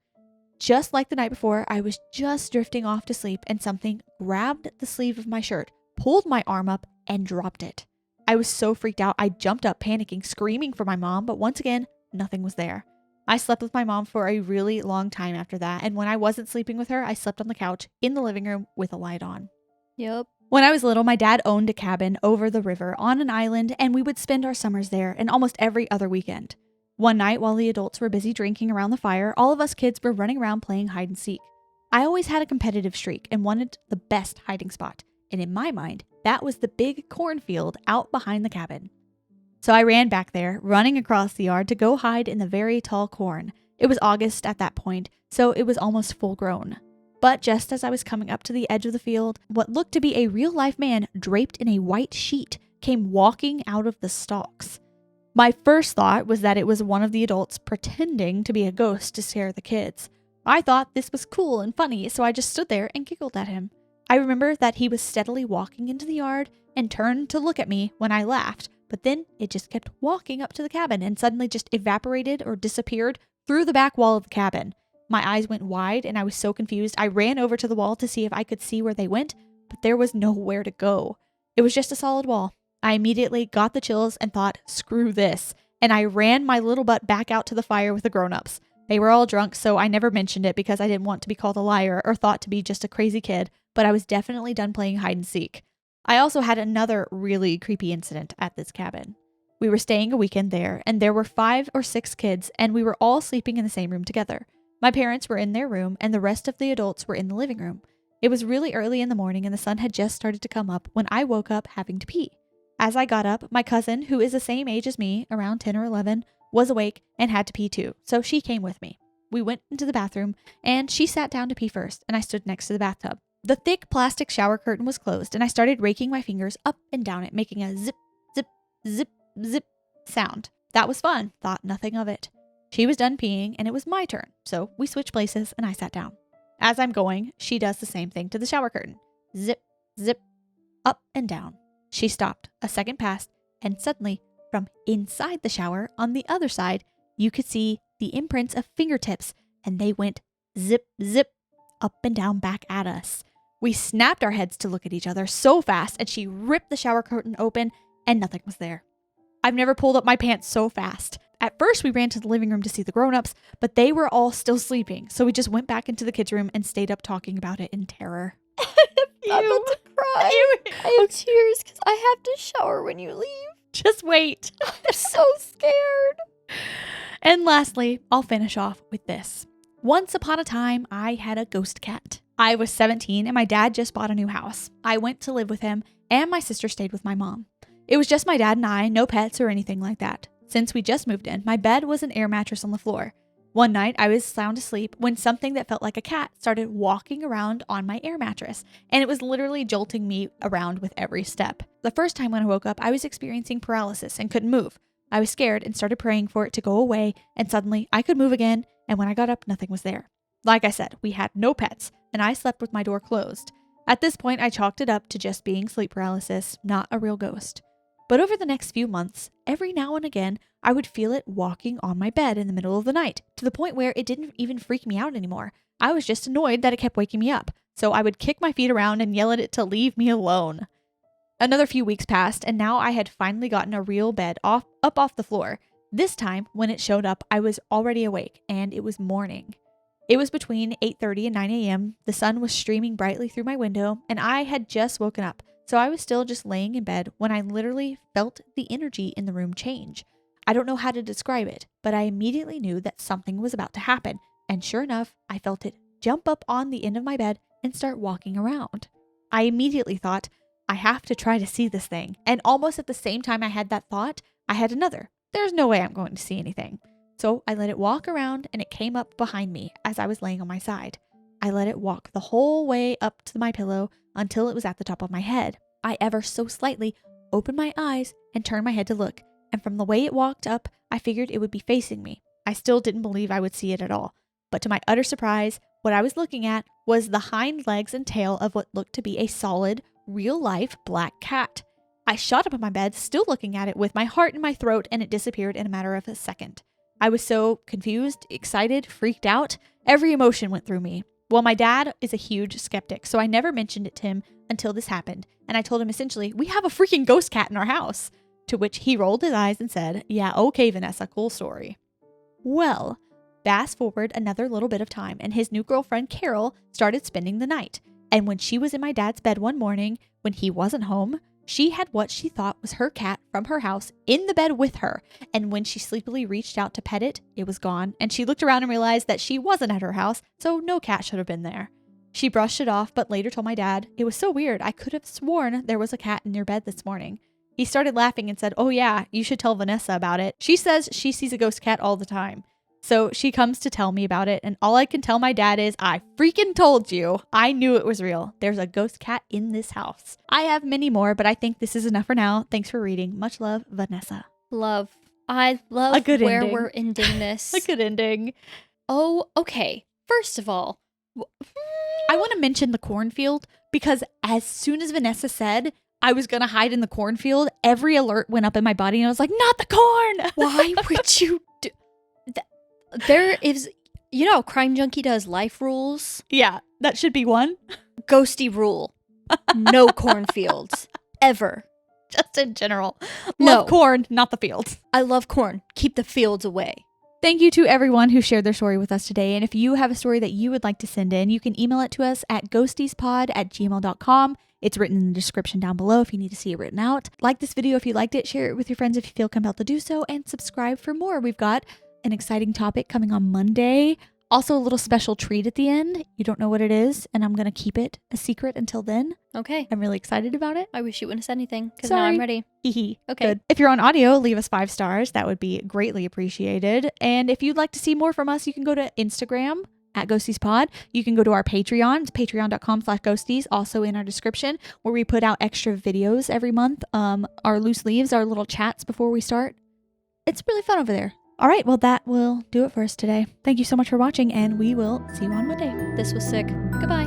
A: Just like the night before, I was just drifting off to sleep and something grabbed the sleeve of my shirt, pulled my arm up, and dropped it. I was so freaked out, I jumped up panicking, screaming for my mom, but once again, nothing was there. I slept with my mom for a really long time after that, and when I wasn't sleeping with her, I slept on the couch in the living room with a light on.
B: Yep.
A: When I was little, my dad owned a cabin over the river on an island, and we would spend our summers there and almost every other weekend. One night, while the adults were busy drinking around the fire, all of us kids were running around playing hide and seek. I always had a competitive streak and wanted the best hiding spot, and in my mind, that was the big cornfield out behind the cabin. So I ran back there, running across the yard to go hide in the very tall corn. It was August at that point, so it was almost full grown. But just as I was coming up to the edge of the field, what looked to be a real-life man draped in a white sheet came walking out of the stalks. My first thought was that it was one of the adults pretending to be a ghost to scare the kids. I thought this was cool and funny, so I just stood there and giggled at him. I remember that he was steadily walking into the yard and turned to look at me when I laughed, but then it just kept walking up to the cabin and suddenly just evaporated or disappeared through the back wall of the cabin. My eyes went wide and I was so confused. I ran over to the wall to see if I could see where they went, but there was nowhere to go. It was just a solid wall. I immediately got the chills and thought, screw this, and I ran my little butt back out to the fire with the grown-ups. They were all drunk, so I never mentioned it because I didn't want to be called a liar or thought to be just a crazy kid, but I was definitely done playing hide and seek. I also had another really creepy incident at this cabin. We were staying a weekend there, and there were 5 or 6 kids, and we were all sleeping in the same room together. My parents were in their room, and the rest of the adults were in the living room. It was really early in the morning, and the sun had just started to come up when I woke up having to pee. As I got up, my cousin, who is the same age as me, around 10 or 11, was awake and had to pee too, so she came with me. We went into the bathroom, and she sat down to pee first, and I stood next to the bathtub. The thick plastic shower curtain was closed, and I started raking my fingers up and down it, making a zip, zip, zip, zip sound. That was fun, thought nothing of it. She was done peeing, and it was my turn, so we switched places, and I sat down. As I'm going, she does the same thing to the shower curtain. Zip, zip, up and down. She stopped, a second passed, and suddenly, from inside the shower, on the other side, you could see the imprints of fingertips, and they went zip, zip, up and down back at us. We snapped our heads to look at each other so fast, and she ripped the shower curtain open, and nothing was there. I've never pulled up my pants so fast. At first, we ran to the living room to see the grown-ups, but they were all still sleeping, so we just went back into the kids' room and stayed up talking about it in terror.
B: I'm about to cry. I have tears because I have to shower when you leave.
A: Just wait.
B: I'm so scared.
A: And lastly, I'll finish off with this. Once upon a time, I had a ghost cat. I was 17 and my dad just bought a new house. I went to live with him and my sister stayed with my mom. It was just my dad and I, no pets or anything like that. Since we just moved in, my bed was an air mattress on the floor. One night, I was sound asleep when something that felt like a cat started walking around on my air mattress, and it was literally jolting me around with every step. The first time when I woke up, I was experiencing paralysis and couldn't move. I was scared and started praying for it to go away, and suddenly I could move again, and when I got up, nothing was there. Like I said, we had no pets, and I slept with my door closed. At this point, I chalked it up to just being sleep paralysis, not a real ghost. But over the next few months, every now and again, I would feel it walking on my bed in the middle of the night, to the point where it didn't even freak me out anymore. I was just annoyed that it kept waking me up, so I would kick my feet around and yell at it to leave me alone. Another few weeks passed, and now I had finally gotten a real bed up off the floor. This time, when it showed up, I was already awake, and it was morning. It was between 8:30 and 9 a.m. The sun was streaming brightly through my window, and I had just woken up, so I was still just laying in bed when I literally felt the energy in the room change. I don't know how to describe it, but I immediately knew that something was about to happen, and sure enough, I felt it jump up on the end of my bed and start walking around. I immediately thought, I have to try to see this thing, and almost at the same time I had that thought, I had another. There's no way I'm going to see anything. So I let it walk around, and it came up behind me as I was laying on my side. I let it walk the whole way up to my pillow until it was at the top of my head. I ever so slightly opened my eyes and turned my head to look, and from the way it walked up, I figured it would be facing me. I still didn't believe I would see it at all, but to my utter surprise, what I was looking at was the hind legs and tail of what looked to be a solid, real-life black cat. I shot up in my bed, still looking at it with my heart in my throat, and it disappeared in a matter of a second. I was so confused, excited, freaked out. Every emotion went through me. Well, my dad is a huge skeptic, so I never mentioned it to him until this happened, and I told him essentially, we have a freaking ghost cat in our house. To which he rolled his eyes and said, yeah, okay, Vanessa, cool story. Well, fast forward another little bit of time, and his new girlfriend, Carol, started spending the night. And when she was in my dad's bed one morning, when he wasn't home, she had what she thought was her cat from her house in the bed with her. And when she sleepily reached out to pet it, it was gone. And she looked around and realized that she wasn't at her house, so no cat should have been there. She brushed it off, but later told my dad, it was so weird. I could have sworn there was a cat in your bed this morning. He started laughing and said, oh yeah, you should tell Vanessa about it. She says she sees a ghost cat all the time. So she comes to tell me about it, and all I can tell my dad is, I freaking told you. I knew it was real. There's a ghost cat in this house. I have many more, but I think this is enough for now. Thanks for reading. Much love, Vanessa.
B: Love. I love
A: a good
B: where
A: ending.
B: we're ending this.
A: A good ending.
B: Oh, okay. First of all,
A: I want to mention the cornfield, because as soon as Vanessa said I was going to hide in the cornfield, every alert went up in my body, and I was like, not the corn!
B: Why would you do... There is, you know, Crime Junkie does life rules.
A: Yeah, that should be one.
B: Ghosty rule. No cornfields. Ever.
A: Just in general.
B: No.
A: Love corn, not the fields.
B: I love corn. Keep the fields away.
A: Thank you to everyone who shared their story with us today. And if you have a story that you would like to send in, you can email it to us at ghostiespod@gmail.com. It's written in the description down below if you need to see it written out. Like this video if you liked it, share it with your friends if you feel compelled to do so, and subscribe for more. We've got an exciting topic coming on Monday. Also a little special treat at the end. You don't know what it is, and I'm going to keep it a secret until then.
B: Okay.
A: I'm really excited about it.
B: I wish you wouldn't have said anything, because now I'm ready.
A: Okay.
B: Good.
A: If you're on audio, leave us 5 stars. That would be greatly appreciated. And if you'd like to see more from us, you can go to Instagram at GhostiesPod. You can go to our Patreon. It's patreon.com/ghosties, also in our description, where we put out extra videos every month. Our loose leaves, our little chats before we start. It's really fun over there. All right, well, that will do it for us today. Thank you so much for watching, and we will see you on Monday.
B: This was sick. Goodbye.